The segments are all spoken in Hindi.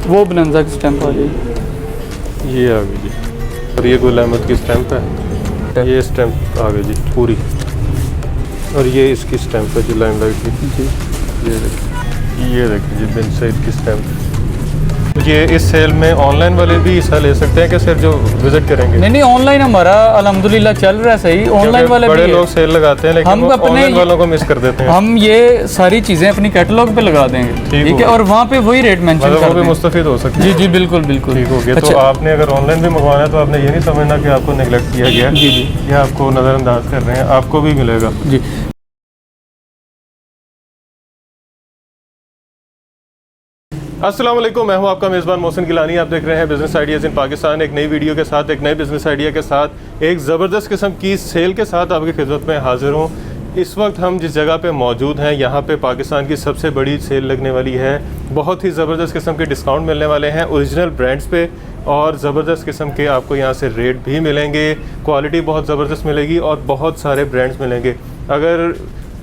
वो बनंजा की स्टैंप आ जाएगी। ये आ गई जी। और ये गुल अहमद की स्टैंप है, ये स्टैंप आ गई जी पूरी। और ये इसकी स्टैंप है जी लाइमलाइट की जी। ये देखिए जी बिन सईद की स्टैंप। ये इस सेल में ऑनलाइन वाले भी हिस्सा ले सकते हैं कि सिर्फ जो विजिट करेंगे? नहीं, ऑनलाइन हमारा अल्हम्दुलिल्लाह चल रहा है सही। ऑनलाइन वाले बड़े भी लोग सेल लगाते हैं लेकिन हम वो अपने ऑनलाइन वालों को मिस कर देते हैं। हम ये सारी चीज़ें अपनी कैटलॉग पे लगा देंगे, ठीक है, और वहाँ पे वही रेट मेंशन मतलब कर वो भी देंगे। मुस्तफीद हो सकते हैं। जी जी बिल्कुल बिल्कुल। ठीक हो गया। अच्छा। तो आपने अगर ऑनलाइन भी मंगवाना है तो आपने ये नहीं समझना कि आपको नेगलेक्ट किया गया है। जी जी। ये आपको नज़रअंदाज कर रहे हैं, आपको भी मिलेगा जी। अस्सलाम वालेकुम, मैं हूं आपका मेज़बान मोहसिन गिलानी। आप देख रहे हैं बिज़नेस आइडियाज़ इन पाकिस्तान। एक नई वीडियो के साथ, एक नए बिज़नेस आइडिया के साथ, एक ज़बरदस्त किस्म की सेल के साथ आपकी खिदमत में हाज़िर हूं। इस वक्त हम जिस जगह पे मौजूद हैं, यहाँ पे पाकिस्तान की सबसे बड़ी सेल लगने वाली है। बहुत ही ज़बरदस्त किस्म के डिस्काउंट मिलने वाले हैं ओरिजिनल ब्रांड्स पे, और ज़बरदस्त किस्म के आपको यहाँ से रेट भी मिलेंगे, क्वालिटी बहुत ज़बरदस्त मिलेगी और बहुत सारे ब्रांड्स मिलेंगे। अगर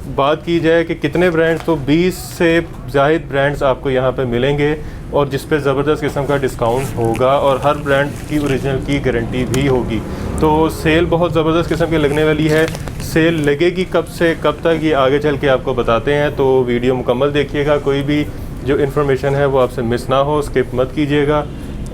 बात की जाए कि कितने ब्रांड्स, तो 20 से ज़ायद ब्रांड्स आपको यहाँ पे मिलेंगे और जिस पे ज़बरदस्त किस्म का डिस्काउंट होगा और हर ब्रांड की ओरिजिनल की गारंटी भी होगी। तो सेल बहुत ज़बरदस्त किस्म की लगने वाली है। सेल लगेगी कब से कब तक, ये आगे चल के आपको बताते हैं। तो वीडियो मुकम्मल देखिएगा, कोई भी जो इन्फॉर्मेशन है वो आपसे मिस ना हो, स्किप मत कीजिएगा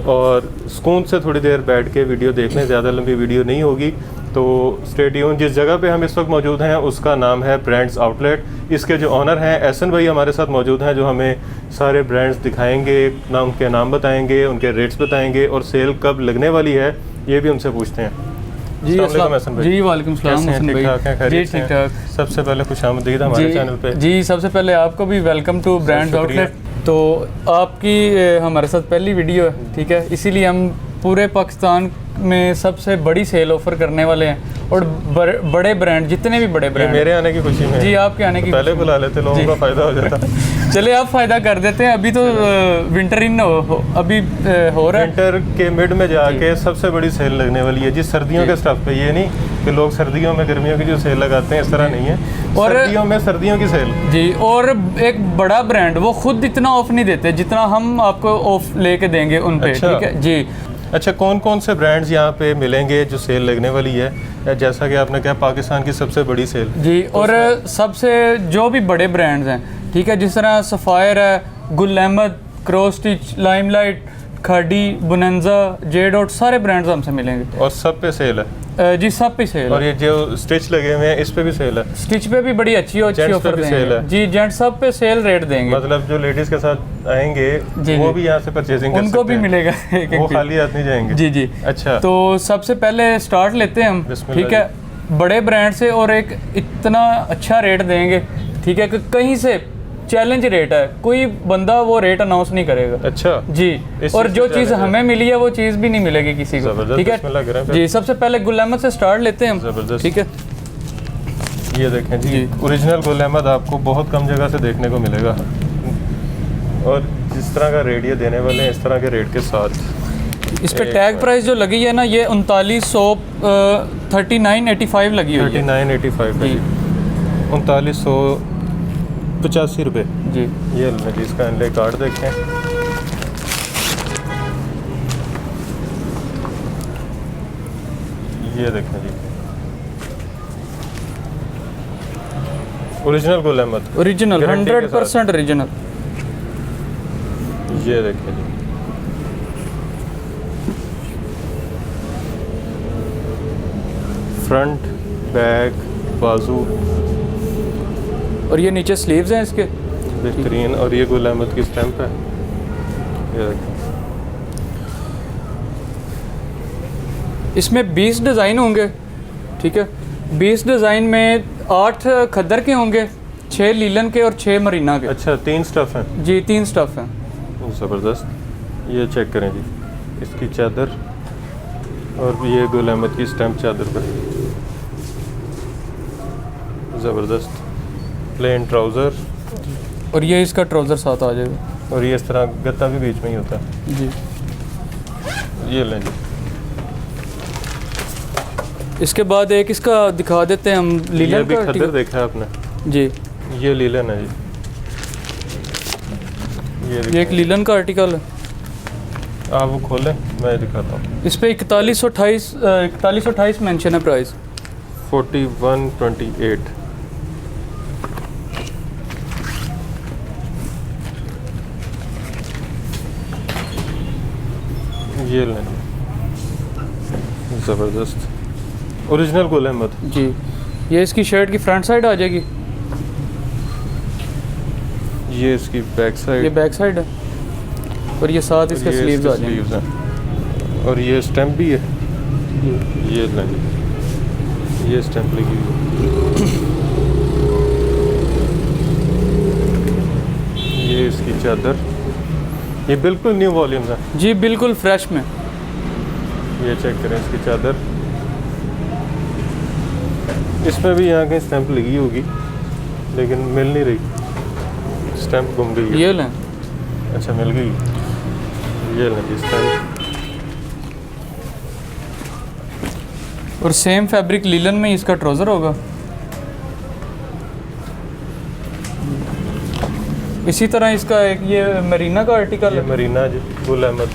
और सुकून से थोड़ी देर बैठ के वीडियो देख लें। ज़्यादा लंबी वीडियो नहीं होगी। तो स्टे ट्यून। जिस जगह पे हम इस वक्त मौजूद हैं उसका नाम है ब्रांड्स आउटलेट। इसके जो ऑनर हैं एहसन भाई हमारे साथ मौजूद हैं, जो हमें सारे ब्रांड्स दिखाएंगे, ना उनके नाम बताएंगे, उनके रेट्स बताएंगे और सेल कब लगने वाली है ये भी उनसे पूछते हैं। जी जी वालेकुम सलाम मोहसिन भाई। जी ठीक ठाक। सबसे पहले खुशामदीद हमारे चैनल पे। जी सबसे पहले आपको भी वेलकम टू ब्रांड्स आउटलेट। तो आपकी हमारे साथ पहली वीडियो है, ठीक है, इसीलिए हम पूरे पाकिस्तान में सबसे बड़ी सेल ऑफर करने वाले हैं और बड़े ब्रांड, जितने भी बड़े ब्रांड। मेरे आने की खुशी में। जी आपके आने की पहले बुला लेते, लोगों का फ़ायदा हो जाता। चले आप फ़ायदा कर देते हैं। अभी तो विंटर इन अभी हो रहा है। विंटर के मिड में जाके सबसे बड़ी सेल लगने वाली है जी, सर्दियों के स्टफ पे। ये नहीं कि लोग सर्दियों में गर्मियों की जो सेल लगाते हैं, इस तरह नहीं है। और सर्दियों में सर्दियों की सेल जी। और एक बड़ा ब्रांड वो खुद इतना ऑफ नहीं देते जितना हम आपको ऑफ लेके देंगे उन पे, ठीक है जी। अच्छा, कौन कौन से ब्रांड्स यहाँ पे मिलेंगे जो सेल लगने वाली है? जैसा कि आपने कहा पाकिस्तान की सबसे बड़ी सेल जी, और सबसे जो भी बड़े ब्रांड्स हैं, ठीक है, जिस तरह सफ़ायर है, Gul Ahmed, cross stitch, limelight, खाडी, बनंजा, जे डॉट, सारे ब्रांड्स हमसे मिलेंगे और सब पे सेल है। जी सब पे सेल और ये जो स्टिच लगे हुए हैं इस पे भी सेल है। स्टिच पे भी बड़ी अच्छी ऑफर देंगे जी। जेंट सब पे सेल रेट देंगे, मतलब जो लेडीज के साथ आएंगे वो भी यहाँ से परचेजिंग कर उनको भी मिलेगा वो खाली हाथ नहीं जाएंगे। जी जी। अच्छा, तो सबसे पहले स्टार्ट लेते हैं हम, ठीक है, बड़े ब्रांड से, और एक इतना अच्छा रेट देंगे, ठीक है, कि कहीं से चैलेंज रेट है, कोई बंदा वो रेट अनाउंस नहीं करेगा। अच्छा जी। और जो चीज़ हमें मिली है वो चीज़ भी नहीं मिलेगी किसी को, ठीक है जी। सबसे पहले गुल अहमद से स्टार्ट लेते हैं हम, ठीक है। ये देखें जी, ओरिजिनल गुल अहमद आपको बहुत कम जगह से देखने को मिलेगा और जिस तरह का रेट ये देने वाले हैं इस तरह के रेट के साथ। इस पे टैग प्राइस जो लगी है ना, ये 3985 लगी हुई है। 3985 3985 रुपये जी। ये जी, इसका इनले कार्ड देखें। ये देखें जी, original Gul Ahmed, original 100% original. ये देखें जी, फ्रंट, बैक, बाजू और ये नीचे स्लीव्स हैं इसके, बेहतरीन। और ये गुल अहमद की स्टैंप है। ये देखें, इसमें 20 डिज़ाइन होंगे, ठीक है। 20 डिज़ाइन में 8 खद्दर के होंगे, 6 लीलन के और 6 मरीना के। अच्छा, 3 स्टफ़ हैं जी, 3 स्टफ़ हैं। ज़बरदस्त। ये चेक करें जी, इसकी चादर और ये गुल अहमद की स्टैंप चादर पर, ज़बरदस्त। प्लेन ट्राउज़र और ये इसका ट्राउज़र साथ आ जाएगा और ये इस तरह गत्ता भी बीच में ही होता है जी। ये लें जी। इसके बाद एक इसका दिखा देते हैं हम, लीलन भी का खद्दर देखा है आपने जी। ये लीलन है जी, ये एक लीलन का आर्टिकल है। आप वो खोलें, मैं दिखाता हूँ। इस पे 4128 मेंशन है प्राइस। 4128 ये लें, ज़बरदस्त ओरिजिनल गुल अहमद जी। ये इसकी शर्ट की फ्रंट साइड आ जाएगी, ये इसकी बैक ये साइड, बैक साइड है, और ये साथ इसके स्लीव्स आ जाएंगे। हैं, और ये स्टैम्प भी है। ये लें, ये स्टैम्प लगी हुई है। ये इसकी चादर, ये बिल्कुल न्यू वॉल्यूम्स है जी, बिल्कुल फ्रेश में। ये चेक करें इसकी चादर, इसमें भी यहाँ कहीं स्टैम्प लगी होगी लेकिन मिल नहीं रही, स्टैम्प गुम गई है। ये लें, अच्छा मिल गई, ये लें जी स्टैम्प। और सेम फैब्रिक लीलन में इसका ट्राउज़र होगा। इसी तरह इसका एक ये मरीना का आर्टिकल ये है। मरीना जी गुल अहमद,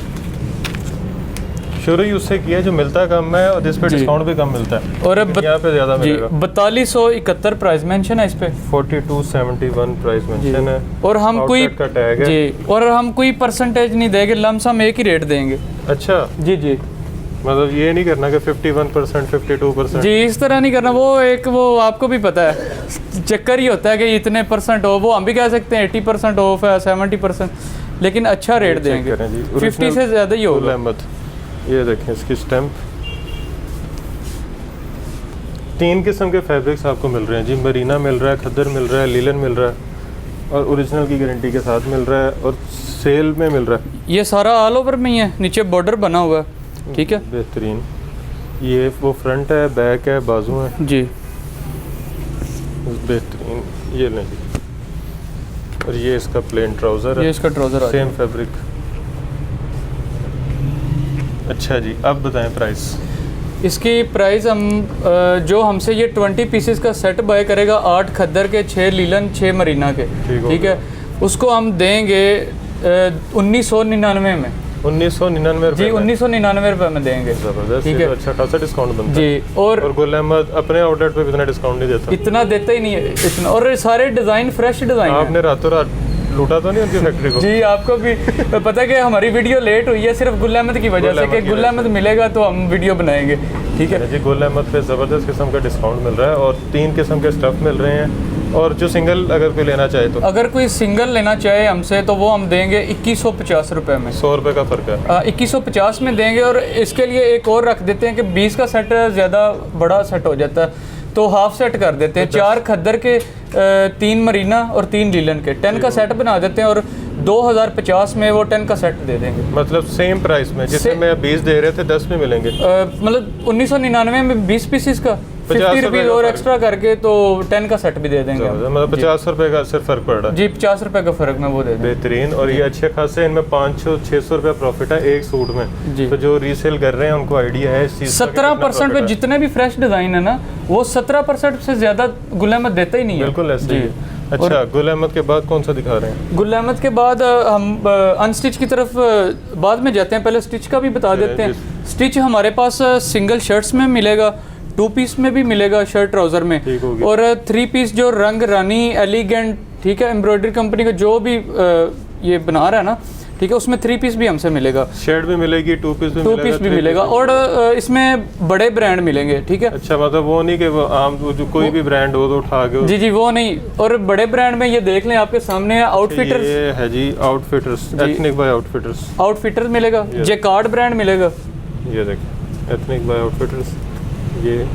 शुरू ही उससे किया जो मिलता कम है और जिस पे जी। डिस्काउंट भी कम मिलता है, और अब यहाँ पे ज़्यादा जी मिलेगा। 4271 प्राइस मेंशन है इस पे। 4271 प्राइस मेंशन है, और हम कोई आउटलेट का टैग है। जी, और हम कोई परसेंटेज नहीं देंगे, लमसम एक ही रेट देंगे। अच्छा, जी जी मतलब ये नहीं करना कि 51% 52%। जी, इस तरह नहीं करना। वो आपको भी पता है, चक्कर ही होता है कि इतने परसेंट ऑफ, वो हम भी कह सकते हैं 80% ऑफ है, 70%, लेकिन अच्छा रेट देंगे। 50 से ज़्यादा ही होगा। अहमद, ये देखें इसकी स्टैम्प। 3 किस्म के फैब्रिक्स आपको मिल रहे हैं जी, मरीना मिल रहा है, खद्दर मिल रहा है, लीलन मिल रहा है, और ओरिजिनल की गारंटी के साथ मिल रहा है, और सेल में मिल रहा है। ये सारा ऑल ओवर में ही है, नीचे बॉर्डर बना हुआ है, ठीक है। बेहतरीन, ये वो फ्रंट है, बैक है, बाजू है जी, बेहतरीन। ये लें जी, और ये इसका प्लेन ट्राउज़र ये है, इसका ट्राउज़र आ सेम फैब्रिक। अच्छा जी, अब बताएं प्राइस। इसकी प्राइस हम जो हमसे ये 20 पीसेस का सेट बाय करेगा, 8 खद्दर के, 6 लीलन, 6 मरीना के, ठीक है, उसको हम देंगे 1999 में। 1999 जी, 1999 रुपये में देंगे। ज़बरदस्त, ठीक ये है। तो अच्छा खासा डिस्काउंट बनता है जी, और गुल अहमद अपने आउटलेट पे भी इतना डिस्काउंट नहीं देता। इतना देता ही नहीं है इतना, और सारे डिज़ाइन फ्रेश डिज़ाइन है। आपने रातों रात लूटा तो नहीं उनकी फैक्ट्री को? जी, आपको भी पता है कि हमारी वीडियो लेट हुई है सिर्फ गुल अहमद की वजह से, कि गुल अहमद मिलेगा तो हम वीडियो बनाएंगे, ठीक है जी। गुल अहमद पे ज़बरदस्त किस्म का डिस्काउंट मिल रहा है, और 3 किस्म के स्टफ़ मिल रहे हैं, और जो सिंगल अगर कोई लेना चाहे तो अगर कोई सिंगल लेना चाहे हमसे तो वो हम देंगे 2150 रुपये में। 100 रुपये का फ़र्क है। 2150 में देंगे, और इसके लिए एक और रख देते हैं कि 20 का सेट ज़्यादा बड़ा सेट हो जाता है, तो हाफ सेट कर देते हैं। 4 खद्दर के, 3 मरीना और 3 लीलन के, 10 का सेट बना देते हैं, और 2050 में वो 10 का सेट दे देंगे। मतलब सेम प्राइस में, जिसमें मैं 20 दे रहे थे 10 में मिलेंगे। मतलब 1999 में 20 पीसेस का 50 रुपीज़ और एक्स्ट्रा करके तो 10 का सेट भी दे देंगे। मतलब 50 रुपये का सिर्फ फ़र्क पड़ रहा है जी, 50 रुपये का फ़र्क में वो दे देंगे। बेहतरीन, और ये अच्छे खासे इनमें 500-600 रुपये प्रॉफिट है एक सूट में जी। तो जो रीसेल कर रहे हैं उनको आइडिया है इस चीज़ का कि कितना 17% पे profit है। जितने भी फ्रेश डिज़ाइन है ना, वो 17% से ज़्यादा गुल अहमद देता ही नहीं है। बिल्कुल ऐसे जी। ही। अच्छा, गुल अहमद के बाद कौन सा दिखा रहे हैं? गुल अहमद के बाद हम अनस्टिच की तरफ बाद में जाते हैं, पहले स्टिच का भी बता देते हैं। स्टिच हमारे पास सिंगल शर्ट्स में मिलेगा, 2 पीस में भी मिलेगा, शर्ट ट्राउज़र में, और 3 पीस जो रंग रानी एलिगेंट, ठीक है, एम्ब्रॉयडरी कंपनी का जो भी ये बना रहा है ना, ठीक है, उसमें 3 पीस भी हमसे मिलेगा। शर्ट भी मिलेगी, 2 पीस भी मिलेगा, और इसमें बड़े ब्रांड मिलेंगे, ठीक है। अच्छा, मतलब वो नहीं कि वो आम जो कोई भी ब्रांड हो तो उठा के जी, वो नहीं, और बड़े ब्रांड में ये देख लें, आपके सामने है आउटफिटर्स। ये है जी आउटफिटर्स, एथनिक बाय आउटफिटर्स मिलेगा, जेकार्ड ब्रांड मिलेगा। ये देखिए एथनिक बाय आउटफिटर्स, ये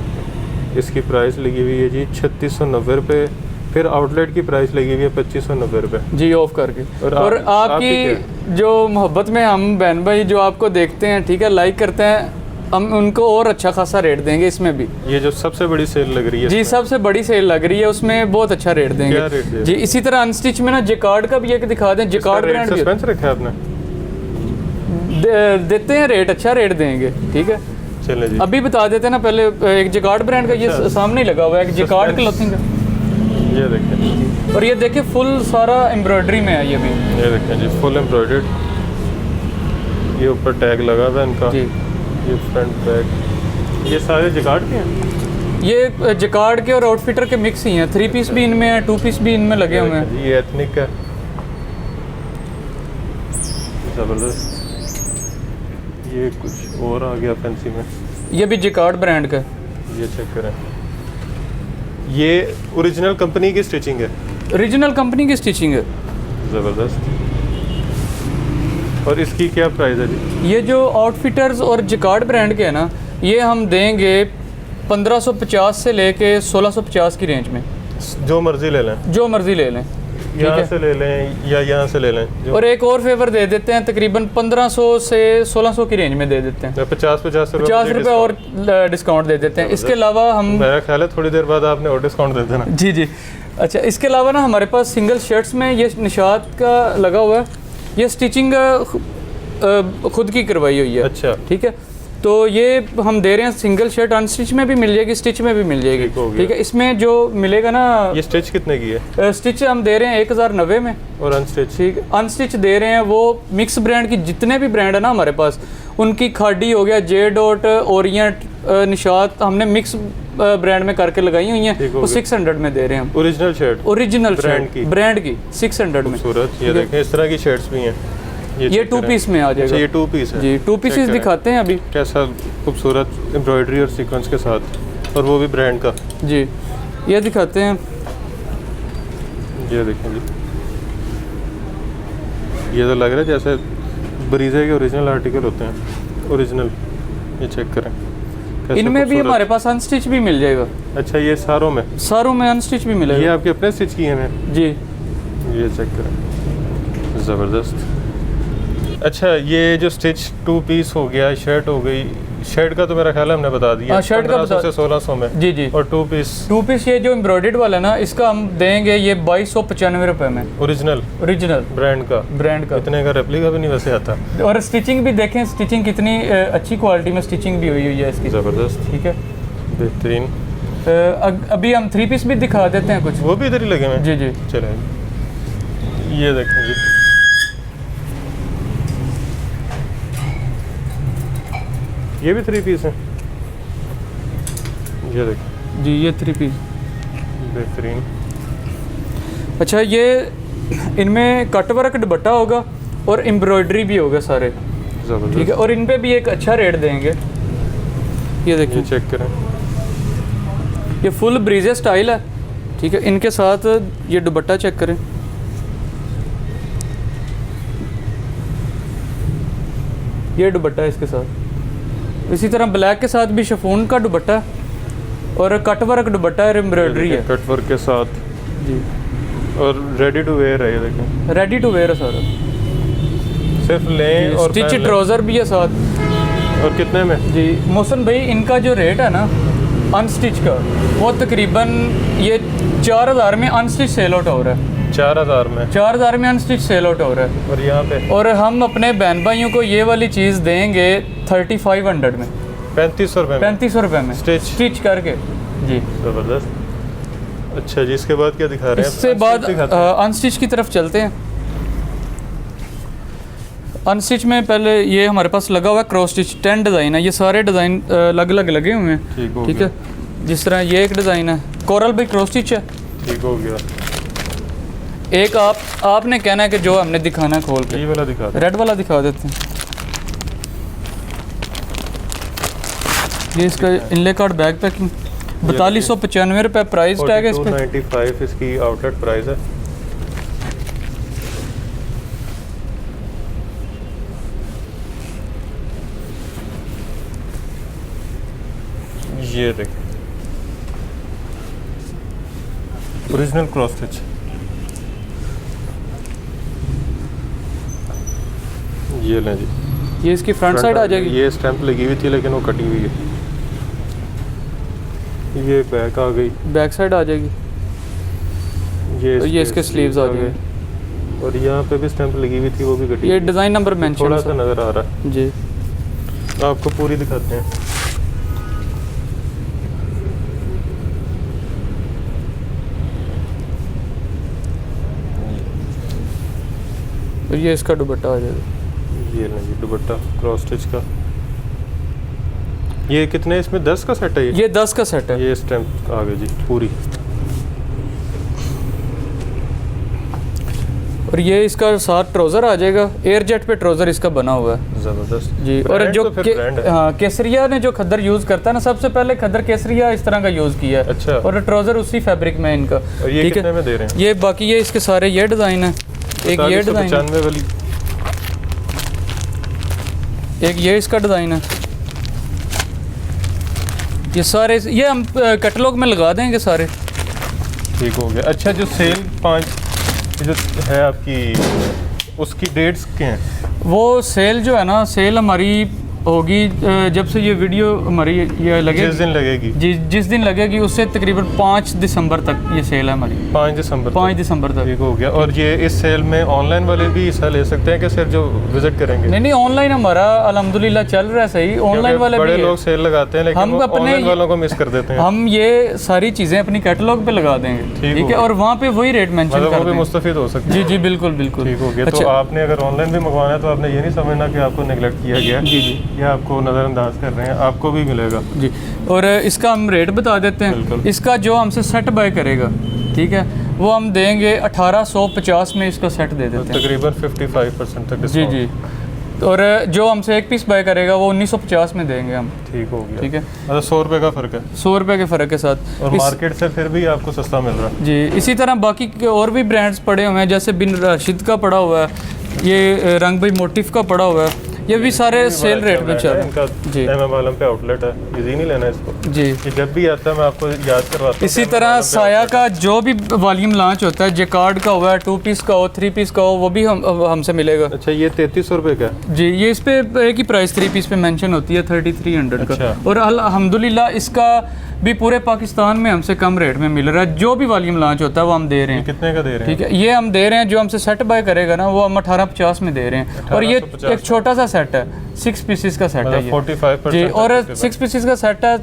इसकी प्राइस लगी हुई है जी 3690 रुपये, फिर आउटलेट की प्राइस लगी हुई है 2590 रुपये जी, ऑफ करके। और आपकी जो मोहब्बत में हम बहन भाई जो आपको देखते हैं, ठीक है, लाइक करते हैं, हम उनको और अच्छा खासा रेट देंगे इसमें भी। ये जो सबसे बड़ी सेल लग रही है जी, सबसे बड़ी सेल लग रही है, उसमें बहुत अच्छा रेट देंगे। क्या रेट देंगे? जी, इसी तरह अनस्टिच में ना जेकार्ड का भी एक दिखा दें, जेकार्ड ब्रांड सस्पेंस रखा है आपने? देते हैं रेट, अच्छा रेट देंगे, ठीक है। चले जी, अभी बता देते हैं ना, पहले एक जेकार्ड ब्रांड का ये सामने ही लगा हुआ है, एक जेकार्ड क्लॉथिंग का, ये देखें, और ये देखिए फुल सारा एम्ब्रॉयडरी में है, ये भी ये देखें जी फुल एम्ब्रॉयडर्ड, ये ऊपर टैग लगा हुआ है इनका। जी, ये फ्रंट बैक, ये सारे जिकार्ड के हैं। ये जिकार्ड के और आउटफिटर के मिक्स ही हैं। 3 पीस भी इनमें है, 2 पीस भी इनमें लगे हुए हैं। ये एथनिक है, ज़बरदस्त। ये कुछ और आ गया फैंसी में, ये भी जिकार्ड ब्रांड का है। ये चेक करें, ये ओरिजिनल कंपनी की स्टिचिंग है, ओरिजिनल कंपनी की स्टिचिंग है। ज़बरदस्त। और इसकी क्या प्राइस है जी? ये जो आउटफिटर्स और जिकार्ड ब्रांड के हैं ना, ये हम देंगे 1550 से लेके 1650 की रेंज में। जो मर्जी ले लें, जो मर्जी ले लें, यहाँ से ले लें या यहाँ से ले लें। और एक और फेवर दे देते हैं, तकरीबन 1500 से 1600 की रेंज में दे देते हैं। 50 रुपये और डिस्काउंट दे देते हैं। इसके अलावा हम, मेरा ख्याल है थोड़ी देर बाद आपने और डिस्काउंट दे देना। जी जी, अच्छा, इसके अलावा ना हमारे पास सिंगल शर्ट्स में ये निशात का लगा हुआ है। ये स्टिचिंग खुद की करवाई हुई है। अच्छा, ठीक है, तो ये हम दे रहे हैं सिंगल शर्ट, अनस्टिच में भी मिल जाएगी, स्टिच में भी मिल जाएगी। ठीक है, इसमें जो मिलेगा ना, ये स्टिच कितने की है? स्टिच हम दे रहे हैं 1090 में, और अनस्टिच? ठीक, अनस्टिच दे रहे हैं वो मिक्स ब्रांड की, जितने भी ब्रांड है ना हमारे पास, उनकी खाडी हो गया, जे डॉट, ओरिएंट, निशात, हमने मिक्स ब्रांड में करके लगाई हुई हैं। वो 600 में दे रहे हैं हम। ओरिजिनल शर्ट, ओरिजिनल ब्रांड की 600 में। खूबसूरत, ये देखें, इस तरह की शर्ट्स भी हैं। ये 2 पीस में आ जाएगा। ये 2 पीस है जी, 2 पीसेस दिखाते हैं अभी। कैसा खूबसूरत एम्ब्रॉयडरी और सीक्वेंस के साथ, और वो भी ब्रांड का। जी, ये दिखाते हैं। ये देखें जी, ये तो लग रहा है जैसे ब्रीजे के ओरिजिनल आर्टिकल होते हैं, ओरिजिनल। ये चेक करें, इनमें भी हमारे पास अनस्टिच भी मिल जाएगा। अच्छा, ये सारों में अनस्टिच भी मिलेगा। ये आपके अपने स्टिच किए हैं? जी, ये चेक करें, ज़बरदस्त। अच्छा, ये जो स्टिच 2 पीस हो गया, शर्ट हो गई, शर्ट का तो मेरा ख्याल है हमने बता दिया, शर्ट का 1500 से 1600 में। जी जी। और 2 पीस ये जो एम्ब्रॉयडर्ड वाला है ना, इसका हम देंगे ये 2295 रुपये में। ओरिजिनल ब्रांड का इतने का रेप्लिका भी नहीं वैसे आता। और स्टिचिंग भी देखें, स्टिचिंग कितनी अच्छी क्वालिटी में स्टिचिंग भी हुई है इसकी। ज़बरदस्त, ठीक है, बेहतरीन। अभी हम 3 पीस भी दिखा देते हैं कुछ, वो भी इधर ही लगे हुए। जी जी, चलें, ये देखें जी, ये भी 3 पीस है। ये देखें जी, ये 3 पीस बेहतरीन। अच्छा, ये इनमें कट वर्क दुपट्टा होगा और एम्ब्रॉयडरी भी होगा सारे। ज़बरदस्त, ठीक है, और इन पे भी एक अच्छा रेट देंगे। ये देखिए, चेक करें, ये फुल ब्रीजे स्टाइल है। ठीक है, इनके साथ ये दुपट्टा चेक करें, ये दुपट्टा है इसके साथ। इसी तरह ब्लैक के साथ भी शिफॉन का दुपट्टा और कट वर्क दुपट्टा है, एम्ब्रॉयडरी है कट वर्क के साथ जी, और रेडी टू वेयर है। ये देखें, रेडी टू वेयर है सारा, सिर्फ लें और स्टिच ट्राउज़र भी है साथ। और कितने में जी मोहसिन भाई, इनका जो रेट है ना अनस्टिच का, वो तकरीबन ये 4000 में अनस्टिच सेल आउट हो रहा है। 4000 में? 4000 में अनस्टिच सेल आउट हो रहा है। और यहाँ पे? और हम अपने बहन भाइयों को ये वाली चीज़ देंगे 3500 में, 3500 रुपये में? 3500 रुपये में स्टिच करके जी। ज़बरदस्त। अच्छा जी, इसके बाद क्या दिखा रहे हैं? इससे बाद अनस्टिच की तरफ चलते हैं। अनस्टिच में पहले ये हमारे पास लगा हुआ है क्रॉस स्टिच 10 डिज़ाइन है। ये सारे डिज़ाइन अलग अलग लगे हुए हैं। ठीक है, जिस तरह ये एक डिज़ाइन है, कोरल भाई क्रॉस स्टिच है। ठीक हो गया। एक आपने कहना है कि जो हमने दिखाना है खोल के, ये वाला दिखा, रेड वाला दिखा देते हैं। ये इसका इनले कार्ड बैग पैकिंग 4295 रुपये प्राइस टैग है इस पे। 4295 इसकी आउटलेट प्राइस है। ये देखें, ओरिजिनल क्रॉस स्टिच। ये लें जी, ये इसकी फ्रंट साइड आ जाएगी। ये स्टैंप लगी हुई थी लेकिन वो कटी हुई है। ये बैक आ गई, बैक साइड आ जाएगी। ये इसके स्लीव्स आ जाएंगे। और यहाँ पे भी स्टैंप लगी हुई थी, वो भी कटी। ये डिज़ाइन नंबर मेंशन थोड़ा सा नज़र आ रहा है जी। आपको पूरी दिखाते हैं। और ये इसका दुपट्टा आ जाएगा। ये नहीं दुपट्टा क्रॉस स्टिच का। ये कितने इसमें 10 का सेट है? ये 10 का सेट है। ये स्टैम्प आ गई जी पूरी। और ये इसका साथ ट्राउज़र आ जाएगा, एयर जेट पे ट्राउज़र इसका बना हुआ है। ज़बरदस्त जी। और जो तो फिर ब्रांड है। हाँ, केसरिया ने जो खद्दर यूज़ करता है ना, सबसे पहले खद्दर केसरिया इस तरह का यूज़ किया है। अच्छा। और ट्राउज़र उसी फैब्रिक में इनका। और ये ठीक कितने है, में दे रहे हैं? ये बाकी ये इसके सारे ये डिज़ाइन है। एक ये डिज़ाइन, 95 वाली, एक ये इसका डिज़ाइन है। ये सारे ये हम कैटलॉग में लगा देंगे सारे। ठीक हो गया। अच्छा, जो सेल 5 जो है आपकी, उसकी डेट्स क्या हैं? वो सेल जो है ना, सेल हमारी होगी जब से ये वीडियो हमारी ये लगेगी, जिस दिन लगेगी जी, जिस दिन लगेगी उससे तकरीबन 5 दिसंबर तक ये सेल है हमारी। 5 दिसंबर 5 दिसंबर तक। ठीक हो गया। और ये इस सेल में ऑनलाइन वाले भी हिस्सा ले सकते हैं कि सिर्फ जो विजिट करेंगे? नहीं, ऑनलाइन हमारा अल्हम्दुलिल्लाह चल रहा है सही। ऑनलाइन वाले बड़े भी लोग सेल लगाते हैं लेकिन हम वो अपने ऑनलाइन वालों को मिस कर देते हैं। हम ये सारी चीज़ें अपनी कैटलॉग पे लगा देंगे, ठीक है, और वहाँ पे वही रेट मेंशन मतलब कर वो भी देंगे। मुस्तफीद हो सकते जी हैं। जी, बिल्कुल बिल्कुल। ठीक हो गया। अच्छा। तो आपने अगर ऑनलाइन भी मंगवाना है तो आपने ये नहीं समझना कि आपको नेगलेक्ट किया गया, जी जी या आपको नज़रअंदाज कर रहे हैं, आपको भी मिलेगा। जी। और इसका हम रेट बता देते हैं। बिल्कुल। इसका जो हमसे सेट बाय करेगा, ठीक है, वो हम देंगे 1850 में इसका सेट दे देते हैं। तकरीबन 55% तक जी डिस्काउंट। जी। और जो हमसे एक पीस बाय करेगा वो 1950 में देंगे हम। ठीक हो गया। ठीक है, मतलब 100 रुपये का फ़र्क है 100 रुपये के फ़र्क के साथ। और मार्केट से फिर भी आपको सस्ता मिल रहा है। जी। इसी तरह बाकी के और भी ब्रांड्स पड़े हुए हैं, जैसे बिन राशिद का पड़ा हुआ है, ये रंग भाई मोटिफ का पड़ा हुआ है, ये भी सारे सेल रेट में चल रहे इनका हैं। जी MM आलम पे आउटलेट है, इजी नहीं लेना इसको। जी। ये जब भी आता है मैं आपको याद करवाता हूँ। इसी तरह साया का जो भी वॉल्यूम लॉन्च होता है, जेकार्ड का हुआ है, 2 पीस का हो, 3 पीस का हो, वो भी हमसे मिलेगा। अच्छा, ये 3300 रुपये का है? जी। ये इस पे एक ही प्राइस 3 पीस पे मेंशन होती है, 3300 का। अच्छा। और अल्हम्दुलिल्लाह इसका भी पूरे पाकिस्तान में हमसे कम रेट में मिल रहा है। जो भी वॉल्यूम लॉन्च होता है वो हम दे रहे ये हैं। कितने का दे रहे हैं? ठीक है, ये हम दे रहे हैं, जो हमसे सेट बाय करेगा ना वो हम 1850 में दे रहे हैं। और ये 1850 एक छोटा सा सेट है, 6 पीसेस का सेट है ये। 45% जी। और 6 पीसेस का सेट है,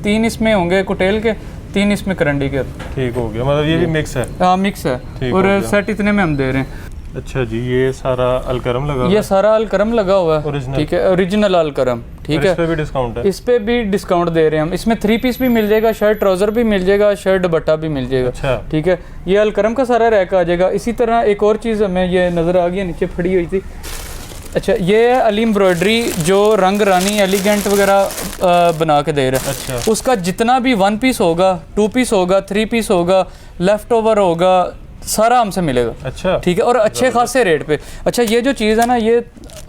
3 इसमें होंगे कुटेल के, 3 इसमें करंडी के। ठीक हो गया। मतलब ये भी मिक्स है? हाँ, मिक्स है। ठीक और हो गया। सेट इतने में हम दे रहे हैं। अच्छा जी, ये सारा अलकरम लगा हुआ ये है? सारा अलकरम लगा हुआ है। Original? ठीक है, ओरिजिनल अलकरम। ठीक और है, इस पे भी डिस्काउंट है? इस पे भी डिस्काउंट दे रहे हैं हम। इसमें 3 पीस भी मिल जाएगा, शर्ट ट्राउजर भी मिल जाएगा, शर्ट दुपट्टा भी मिल जाएगा। अच्छा। ठीक है, ये अलकरम का सारा रैक आ जाएगा। इसी तरह एक और चीज़ हमें ये नज़र आ गई, नीचे फड़ी हुई थी। अच्छा, ये है अली एम्ब्रॉयडरी, जो रंग रानी एलिगेंट वगैरह बना के दे रहा है। अच्छा। उसका जितना भी 1 पीस होगा, 2 पीस होगा, 3 पीस होगा, लेफ्ट ओवर होगा, सारा हमसे मिलेगा। अच्छा। ठीक है, और अच्छे खासे रेट पे। अच्छा, ये जो चीज़ है ना, ये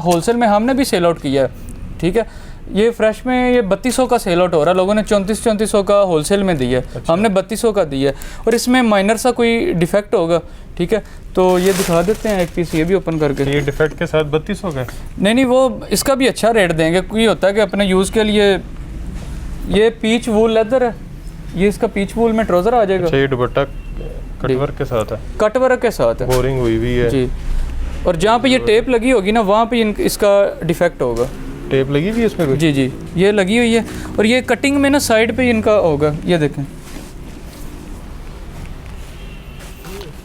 होलसेल में हमने भी सेल आउट किया है। ठीक है, ये फ्रेश में ये 3200 का सेल आउट हो रहा है, लोगों ने 3400 का होलसेल में दिया है। अच्छा। हमने 3200 का दिया है। और इसमें माइनर सा कोई डिफेक्ट होगा, ठीक है, तो ये दिखा देते हैं एक पीस, ये भी ओपन करके। ये डिफेक्ट के साथ 3200 का? नहीं, वो इसका भी अच्छा रेट देंगे। कोई होता है कि अपने यूज़ के लिए, ये पीच वूल लेदर है, ये इसका पीच वूल में ट्राउज़र आ जाएगा। अच्छा, ये दुपट्टा कटवर्क के साथ है? कटवर्क के साथ है। बोरिंग हुई भी है जी। और जहाँ पे ये टेप लगी होगी ना, वहाँ पे इसका डिफेक्ट होगा। टेप लगी हुई है इसमें कुछ? जी जी, ये लगी हुई है। और ये कटिंग में ना साइड पे इनका होगा, ये देखें,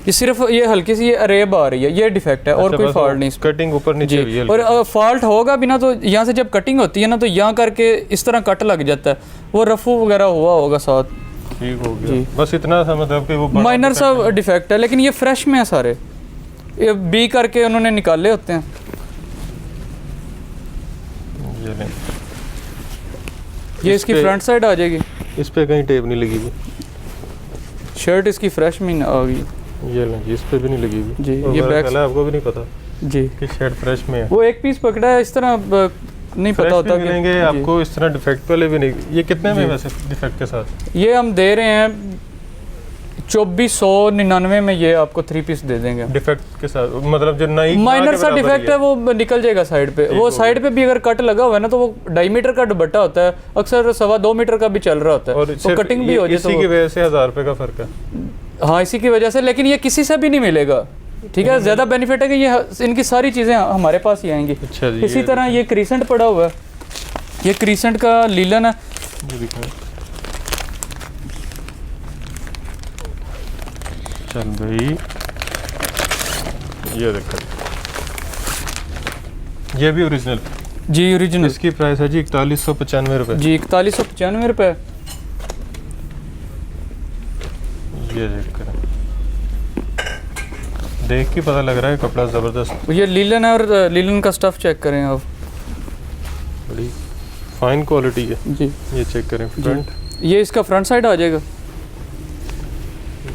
ये सिर्फ ये हल्की सी ये अरेब आ रही है, ये डिफेक्ट है। और अच्छा, कोई बस फॉल्ट नहीं। कटिंग ऊपर नीचे हुई है। और फॉल्ट होगा भी ना तो यहाँ से जब कटिंग होती है ना, तो यहाँ करके इस तरह कट लग जाता है, वो रफू वगैरह हुआ होगा साथ। ठीक हो गया। जी। बस इतना सा, मतलब कि वो माइनर सा डिफेक्ट है, लेकिन ये फ्रेश में है सारे, ये बी करके उन्होंने निकाले होते हैं। ये नहीं, ये इस इसकी पे- फ्रंट साइड आ जाएगी। इस पे कहीं टेप नहीं लगी हुई? शर्ट इसकी फ्रेश में आ गई। ये नहीं, इस पे भी नहीं लगी हुई। जी, और ये मेरा बैक- ख्याल है आपको भी नहीं पता जी। कि शर्ट फ्रेश में है। वो एक पीस पकड़ा है इस तरह, नहीं फ्रेश पता होता भी मिलेंगे जी। आपको, इस तरह डिफेक्ट वाले भी नहीं। ये कितने में वैसे डिफेक्ट के साथ? ये हम दे रहे हैं 2499 में, ये आपको 3 पीस दे देंगे। डिफेक्ट के साथ मतलब जो नई माइनर सा डिफेक्ट है, वो निकल जाएगा साइड पे। वो साइड पे भी अगर कट लगा हुआ है ना, तो वो 2.5 मीटर का दुपट्टा होता है, अक्सर 2.25 मीटर का भी चल रहा होता है, और तो कटिंग भी हो जाए इसी तो की वजह से 1000 रुपये का फर्क है। हाँ, इसी की वजह से। लेकिन ये किसी से भी नहीं मिलेगा। ठीक है, ज़्यादा बेनिफिट है कि ये इनकी सारी चीज़ें हमारे पास ही आएंगी। अच्छा जी। इसी तरह ये क्रीसेंट पड़ा हुआ है, ये क्रीसेंट का लीलन है। ये दिखाओ। चल भाई, ये देखो, ये भी ओरिजिनल जी, ओरिजिनल। इसकी प्राइस है जी 4195 रुपये जी, 4195 रुपये। ये देख कर देख के पता लग रहा है कपड़ा ज़बरदस्त, ये लीलन है, और लीलन का स्टफ़ चेक करें आप, बड़ी फाइन क्वालिटी है जी। ये चेक करें फ्रंट, ये इसका फ्रंट साइड आ जाएगा,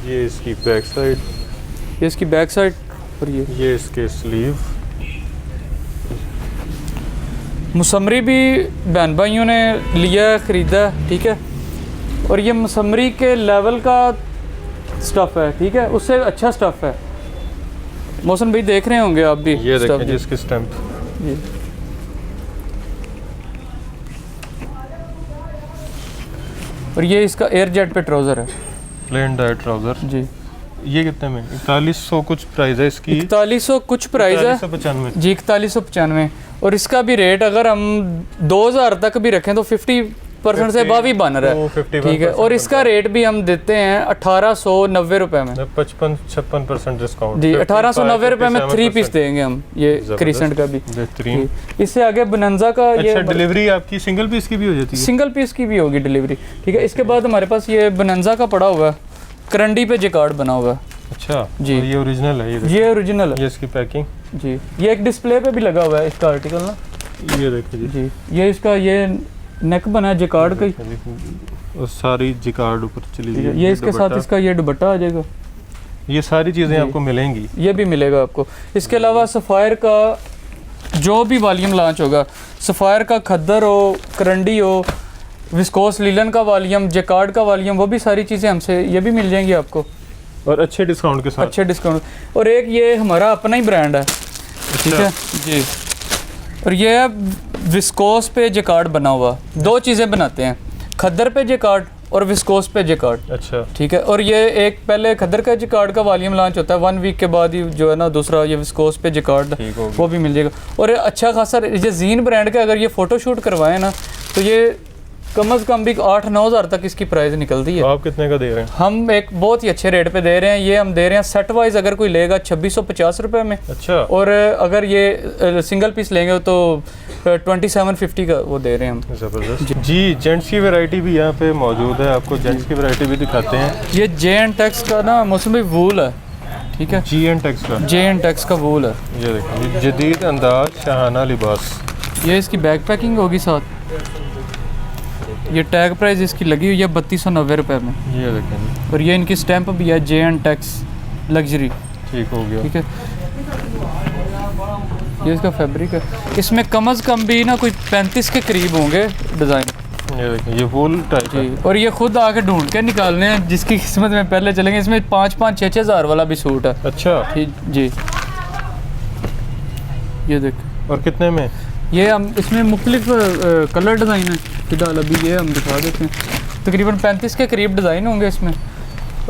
ये इसकी बैक साइड, ये इसकी बैक साइड, और ये इसके स्लीव। मुसम्मरी भी बहन भाइयों ने लिया है, ख़रीदा है, ठीक है। और ये मुसम्मरी के लेवल का स्टफ़ है, ठीक है, उससे अच्छा स्टफ़ है। मोहसिन भाई देख रहे होंगे आप भी, ये stuff देखें जी इसकी स्टैम्प, जी। और ये इसका एयर जेट पे ट्राउज़र है, प्लेन डाइट ट्राउज़र जी। ये कितने में? 4100 कुछ प्राइस है इसकी, 4100 कुछ प्राइस है 4195 जी, 4195। और इसका भी रेट अगर हम 2000 तक भी रखें तो 50% से अबव ही बन रहा है, 51% ठीक है। और इसका रेट भी हम देते हैं 1890 रुपये में, 55-56% डिस्काउंट जी। 1890 रुपये में 3 पीस देंगे हम, ये क्रिसेंट का भी बेहतरीन। इससे आगे बनंजा का ये अच्छा, डिलीवरी आपकी सिंगल पीस की भी हो जाती है? सिंगल पीस की भी होगी डिलीवरी, ठीक है। इसके बाद हमारे पास ये बनंजा का पड़ा हुआ है, करंडी पे जिकार्ड बना हुआ है, अच्छा जी। और ये ओरिजिनल है? ये ओरिजिनल है ये इसकी पैकिंग जी। ये एक डिस्प्ले पे भी लगा हुआ है इसका आर्टिकल ना, ये देखिए जी, जी। ये इसका ये नेक बना है जिकार्ड का ही, और सारी जिकार्ड ऊपर चली ठीक गई है। ये इसके साथ इसका ये दुपट्टा आ जाएगा, ये सारी चीज़ें आपको मिलेंगी, ये भी मिलेगा आपको। इसके अलावा सफ़ायर का जो भी वॉल्यूम लॉन्च होगा, सफ़ायर का खद्दर हो, करंडी हो, विस्कोस लीलन का वॉल्यूम, जेकार्ड का वॉल्यूम, वो भी सारी चीज़ें हमसे ये भी मिल जाएंगी आपको, और अच्छे डिस्काउंट के साथ। अच्छे डिस्काउंट। और एक ये हमारा अपना ही ब्रांड है, ठीक है जी। और ये है विस्कोस पे जेकार्ड बना हुआ, दो चीज़ें बनाते हैं, खद्दर पे जेकार्ड और विस्कोस पे जेकार्ड, अच्छा ठीक है। और ये एक पहले खद्दर का जेकार्ड का वॉल्यूम लॉन्च होता है, 1 वीक के बाद ही जो है ना दूसरा ये विस्कोस पे जेकार्ड वो भी मिल जाएगा। और ये अच्छा खासा, ये जीन ब्रांड का अगर ये फ़ोटो शूट करवाएं ना तो ये कम से कम भी 8-9 हज़ार तक इसकी प्राइस निकलती है। तो आप कितने का दे रहे हैं? हम एक बहुत ही अच्छे रेट पे दे रहे हैं, ये हम दे रहे हैं सेट वाइज अगर कोई लेगा 2650 रुपये में, अच्छा। और अगर ये सिंगल पीस लेंगे तो 2750 का वो दे रहे हैं हम। ज़बरदस्त जी। जेंट्स की वैरायटी भी यहाँ पे मौजूद है, आपको जेंट्स की वैरायटी भी दिखाते हैं। ये J&Tex का ना मौसम भी वूल है, ठीक है, J&Tex का, J&Tex का वूल है। ये देखिए जदीद अंदाज शाहाना लिबास। ये इसकी बैक पैकिंग होगी साथ, ये टैग प्राइस इसकी लगी हुई है 3290 रुपये में, ये देखें, और ये इनकी स्टैंप भी है J&Tex लग्जरी, ठीक हो गया, ठीक है। ये इसका फैब्रिक है, इसमें कम से कम भी ना कोई 35 के करीब होंगे डिज़ाइन, ये देखें ये वूल टाइप है। और ये खुद आके ढूंढ के निकालने हैं, जिसकी किस्मत में पहले चलेंगे। इसमें 5-6 हज़ार वाला भी सूट है, अच्छा ठीक जी। ये देख, और कितने में? ये हम इसमें मुख्तलिफ कलर डिज़ाइन है, फिलहाल अभी ये हम दिखा देते हैं। तकरीबन 35 के करीब डिज़ाइन होंगे इसमें,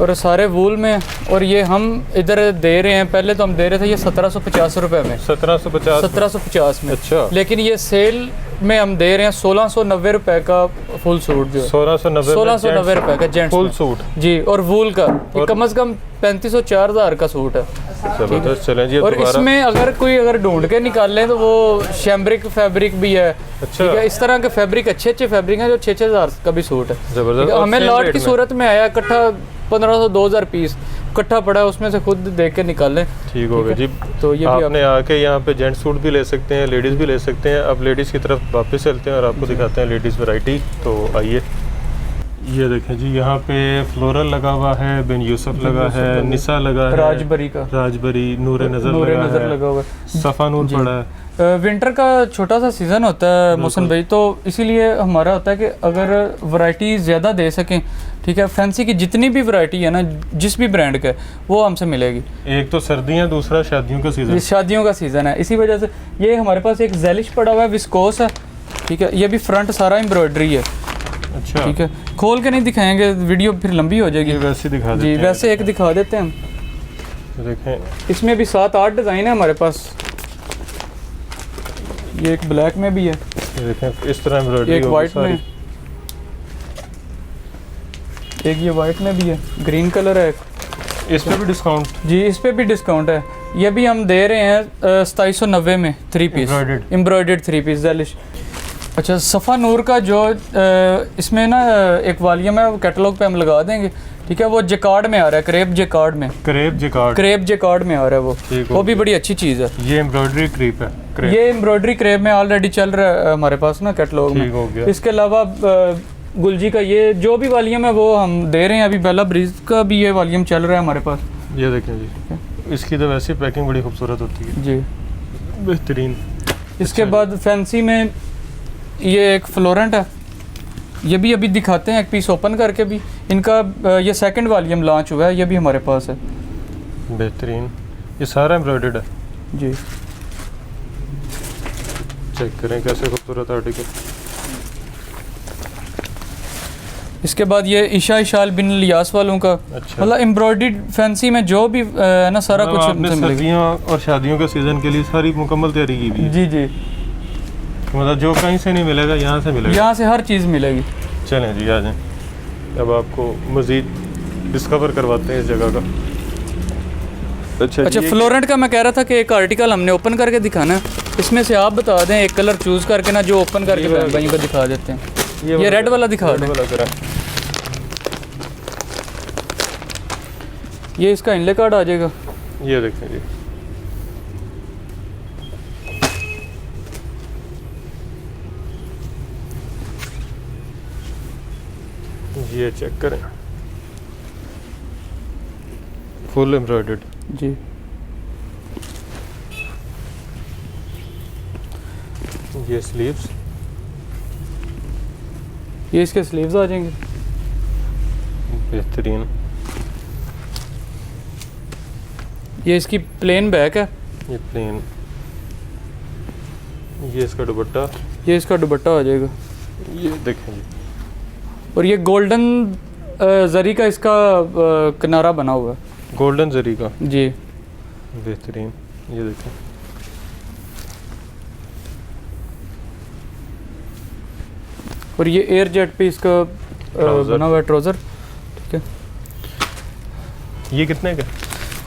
और सारे वूल में। और ये हम इधर दे रहे हैं, पहले तो हम दे रहे थे ये 1750 रुपये में, 1750 में, अच्छा। लेकिन ये सेल में हम दे रहे हैं 1690 रुपये का फुल सूट, जो 1690 रुपये का जेंट्स फुल में सूट जी। और वूल का ये कम से कम 3500-4000 का सूट है, जबरदस्त। चलें जी, और इसमें अगर ढूंढ के निकाल लें तो वो शैम्ब्रिक फैब्रिक भी है, अच्छा। ठीक है। इस तरह के फैब्रिक अच्छे फैब्रिक हैं जो 6-6 हज़ार का भी सूट है, जबरदस्त। हमें लॉट की सूरत में आया इकट्ठा 1500-2000 पीस इकट्ठा पड़ा है, उसमें से खुद देख के निकाल लें, ठीक हो गया जी। तो ये भी आपने आके यहाँ पे जेंट्स सूट भी ले सकते हैं, लेडीज़ भी ले सकते हैं। अब लेडीज़ की तरफ वापस चलते हैं और आपको दिखाते हैं लेडीज़ वैरायटी, तो आइए। ये देखें जी, यहाँ पे फ्लोरल लगा हुआ है, बिन यूसुफ लगा है, निसा लगा है, राजबरी का, राजबरी, नूर नज़र लगा हुआ है, सफ़ा नूर पड़ा है। विंटर का छोटा सा सीज़न होता है मोहसिन भाई, तो इसीलिए हमारा होता है कि अगर वैरायटी ज़्यादा दे सकें, ठीक है। फैंसी की जितनी भी वैरायटी है ना, जिस भी ब्रांड का, वो हमसे मिलेगी। एक तो सर्दियाँ, दूसरा शादियों का सीज़न, शादियों का सीज़न है, इसी वजह से ये हमारे पास एक जेलिश पड़ा हुआ है, विस्कोस है, ठीक है। ये भी फ्रंट सारा एम्ब्रॉयडरी है, अच्छा, ठीक है। खोल के नहीं दिखाएंगे, वीडियो फिर लंबी हो जाएगी, वैसे दिखा देते जी। हैं। वैसे एक दिखा देते हैं हम, देखें इसमें भी 7-8 डिज़ाइन है हमारे पास। ये एक ब्लैक में भी है, ये देखें इस तरह एम्ब्रॉयडरी, एक वाइट में, एक ये वाइट में भी है, ग्रीन कलर है एक। इस पे भी डिस्काउंट जी, इस पे भी डिस्काउंट है। ये भी हम दे रहे हैं 2790 में 3 पीस एम्ब्रॉयडर्ड 3 पीस दैलिश। अच्छा, सफ़ा नूर का जो इसमें ना एक वॉल्यूम है, वो कैटलॉग पे हम लगा देंगे, ठीक है। वो जेकार्ड में आ रहा है, क्रेप जेकार्ड में, क्रेप जेकार्ड में आ रहा है वो भी बड़ी अच्छी चीज़ है। ये एम्ब्रॉयडरी क्रेप है, ये एम्ब्रॉयडरी क्रेप में ऑलरेडी चल रहा है हमारे पास ना कैटलॉग में। इसके अलावा गुलजी का ये जो भी वॉल्यूम है वो हम दे रहे हैं अभी। बेला ब्रीज का भी ये वॉल्यूम चल रहा है हमारे पास। ये देखें जी, इसकी तो वैसे पैकिंग बड़ी खूबसूरत होती है जी, बेहतरीन। इसके बाद फैंसी में ये एक फ्लोरेंट है, ये भी अभी दिखाते हैं एक पीस ओपन करके भी। इनका ये सेकंड वॉल्यूम लॉन्च हुआ है, ये भी हमारे पास है, बेहतरीन। ये सारा एम्ब्रॉयडर्ड है जी। चेक करें कैसे खूबसूरत आर्टिकल। इसके बाद ये ईशा इशाल बिन लियास वालों का, अच्छा, मतलब एम्ब्रॉयडर्ड फैंसी में जो भी है ना सारा कुछ आपने सर्दियों और शादियों के सीज़न के लिए सारी मुकम्मल तैयारी की हुई है। जी जी, मतलब जो कहीं से नहीं मिलेगा यहाँ से मिलेगा, यहाँ से हर चीज़ मिलेगी। चलें जी, आ जाएं, अब आपको मज़ीद डिस्कवर करवाते हैं इस जगह का। अच्छा, फ्लोरेंट का मैं कह रहा था कि एक आर्टिकल हमने ओपन करके दिखाना है, इसमें से आप बता दें एक कलर चूज़ करके ना, जो ओपन करके भाइयों को दिखा देते हैं। ये रेड वाला दिखा दें, ये इसका इनले कार्ड आ जाएगा। ये देखें जी, ये चेक करें, फुल एम्ब्रॉयडर्ड जी। ये स्लीव्स, ये इसके स्लीव्स आ जाएंगे, बेहतरीन। ये इसकी प्लेन बैक है, ये प्लेन, ये इसका दुपट्टा, ये इसका दुपट्टा आ जाएगा। ये देखें जी, और ये गोल्डन जरी का इसका किनारा बना हुआ है, गोल्डन जरी का जी, बेहतरीन। ये देखें, और ये एयर जेट पे इसका बना हुआ है ट्राउज़र, ठीक है। ये कितने का?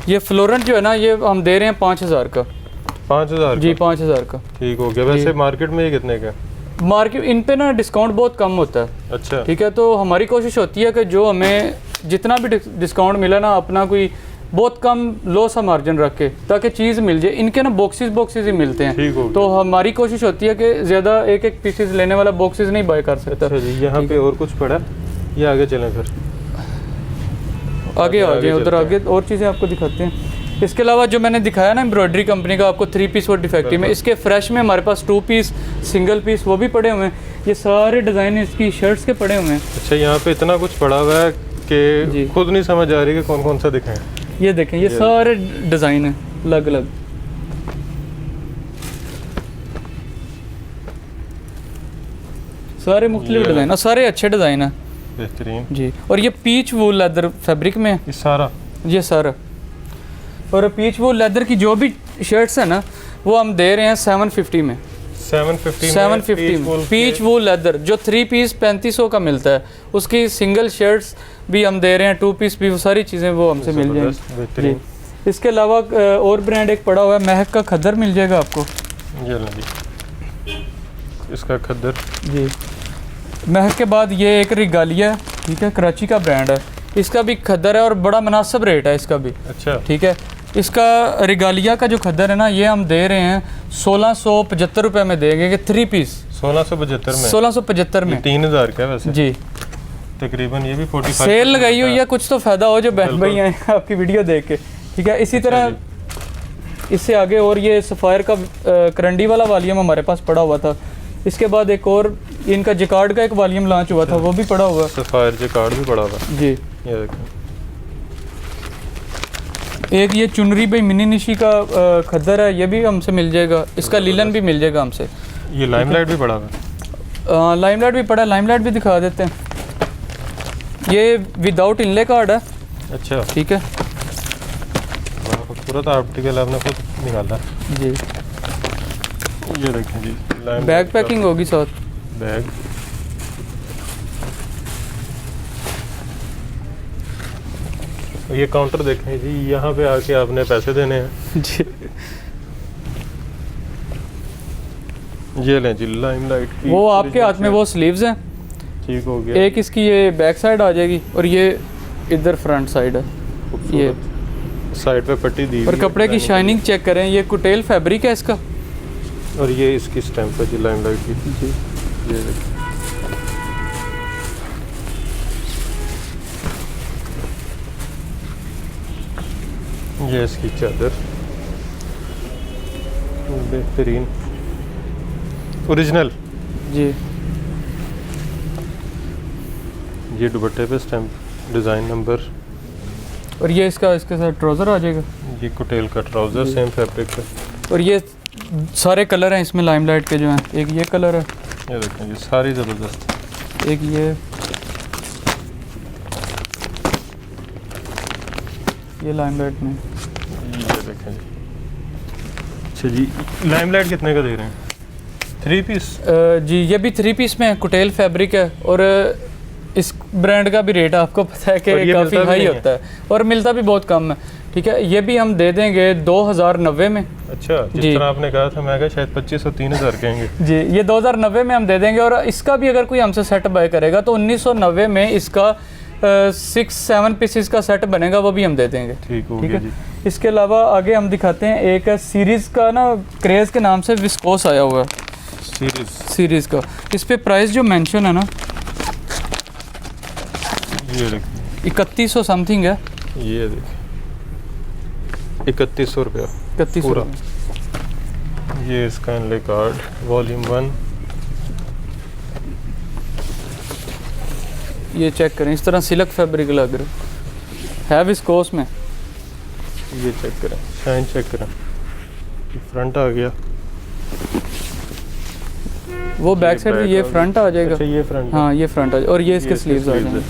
ये फ्लोरेंट जो है ना, ये हम दे रहे हैं 5000 का। 5000 जी, 5000 का, ठीक हो गया। वैसे मार्केट में ये कितने का? मार्केट इन पे ना डिस्काउंट बहुत कम होता है, अच्छा, ठीक है। तो हमारी कोशिश होती है कि जो हमें जितना भी डिस्काउंट मिला ना, अपना कोई बहुत कम लो सा मार्जिन रख के, ताकि चीज़ मिल जाए। इनके ना बॉक्सेस ही मिलते हैं, ठीक हो गया। तो हमारी कोशिश होती है कि ज़्यादा एक एक पीसेस लेने वाला बॉक्सेस नहीं बाय कर सकता। अच्छा जी, यहाँ पे और कुछ पड़ा, ये आगे चलें फिर, आगे आ जाए, उधर आगे और चीज़ें आपको दिखाते हैं। इसके अलावा जो मैंने दिखाया ना एम्ब्रॉयडरी कंपनी का आपको 3 पीस और डिफेक्टिव में, इसके फ्रेश में हमारे पास 2 पीस सिंगल पीस वो भी पड़े हुए हैं। ये सारे डिज़ाइन इसकी शर्ट्स के पड़े हुए हैं। अच्छा, यहाँ पे इतना कुछ पड़ा हुआ है कि खुद नहीं समझ आ रही कि कौन कौन सा दिखाएं। ये देखें, ये सारे डिज़ाइन हैं अलग अलग, सारे मुख्तलिफ डिज़ाइन और सारे अच्छे डिज़ाइन हैं, बेहतरीन जी। और ये पीच वूल लेदर फैब्रिक में है ये सारा, ये सारा। और पीच वूल लेदर की जो भी शर्ट्स है ना, वो हम दे रहे हैं 750 में, 750 में पीच वूल लेदर, जो 3 पीस 3500 का मिलता है। उसकी सिंगल शर्ट्स भी हम दे रहे हैं, 2 पीस भी, वो सारी चीज़ें वो हमसे मिल जाएंगी। इसके अलावा और ब्रांड एक पड़ा हुआ है, महक का खद्दर मिल जाएगा आपको। ये लो जी, इसका खद्दर जी। महक के बाद ये एक रिगालिया है, ठीक है, कराची का ब्रांड है, इसका भी खद्दर है और बड़ा मुनासिब रेट है इसका भी। अच्छा, ठीक है। इसका रिगालिया का जो खद्दर है ना, ये हम दे रहे हैं 1675 रुपये में देंगे, 3 पीस 1675 में, 1675 में 3000 का वैसे जी। तकरीबन ये भी 45 सेल लगाई हुई है, कुछ तो फ़ायदा हो जो बहन भाई आए आपकी वीडियो देख के, ठीक है। इसी तरह इससे आगे और ये सफ़ायर का करंडी वाला वॉल्यूम हमारे पास पड़ा हुआ था। इसके बाद एक और इनका जिकार्ड का एक वॉल्यूम लॉन्च हुआ था, वो भी पड़ा हुआ, सफ़ायर जिकार्ड भी पड़ा हुआ जी। ये देखें, एक ये चुनरी भाई मिनी निशी का खद्दर है, ये भी हमसे मिल जाएगा। इसका लीलन भी मिल जाएगा हमसे। ये लाइमलाइट भी पड़ा हुआ, लाइमलाइट भी पड़ा है, लाइमलाइट भी दिखा देते हैं। ये विदाउट इनले कार्ड है, अच्छा, ठीक है, बड़ा खूबसूरत आर्टिकल आपने खुद निकाला जी। ये देखें जी, बैग पैकिंग होगी साथ, बैग, ये काउंटर देखें जी, यहाँ पे आके आपने पैसे देने हैं जी। ये लें जी लाइमलाइट की, वो आपके हाथ में वो स्लीव्स हैं, ठीक हो गया। एक इसकी ये बैक साइड आ जाएगी और ये इधर फ्रंट साइड है, ये साइड पे पट्टी दी और हुई है, कपड़े की शाइनिंग चेक करें, ये कुटेल फैब्रिक है इसका। और ये इसकी स्टैम्प है जी लाइमलाइट की जी। ये देखिए। ये इसकी चादर बेहतरीन ओरिजिनल। जी। ये दुपट्टे पे स्टैम्प डिज़ाइन नंबर, और ये इसके साथ ट्राउज़र आ जाएगा, ये कुटेल का ट्राउज़र सेम फैब्रिक पे। और ये सारे कलर हैं इसमें लाइमलाइट के जो हैं, एक ये कलर है, ये देखें जी सारी ज़बरदस्त। एक ये लाइमलाइट में। ये देखें जी। अच्छा जी, लाइमलाइट कितने का दे रहे हैं? 3 पीस? जी ये भी 3 पीस में है, कुटेल फैब्रिक है, और इस ब्रांड का भी रेट आपको पता है कि काफ़ी हाई होता है और मिलता भी बहुत कम है। ठीक है, ये भी हम दे देंगे 2090 में। अच्छा, जिस तरह आपने कहा था मैं कहा शायद 2500 3000 कहेंगे जी, ये 2090 में हम दे देंगे। और इसका भी अगर कोई हमसे सेट बाय करेगा तो 1990 में इसका 6-7 पीसेस का सेट बनेगा, वो भी हम दे देंगे। ठीक हो गया जी। इसके अलावा आगे हम दिखाते हैं, एक सीरीज़ का ना क्रेज़ के नाम से विस्कोस आया हुआ है, सीरीज़ का। इस पे प्राइस जो मेंशन है ना, ये देखिए 3100 समथिंग है। ये देखिए 3100 रुपया 3100 पूरा। ये इसका इनले कार्ड वॉल्यूम 1, ये चेक करें, इस तरह सिल्क फैब्रिक लग रहा है विस्कोस में। ये चेक करें, शाइन चेक करें, फ्रंट आ गया, वो बैक साइड पे, ये फ्रंट आ जाएगा। अच्छा ये फ्रंट, हाँ ये फ्रंट आ जाएगा, और ये इसके स्लीव्स आ जाएंगे।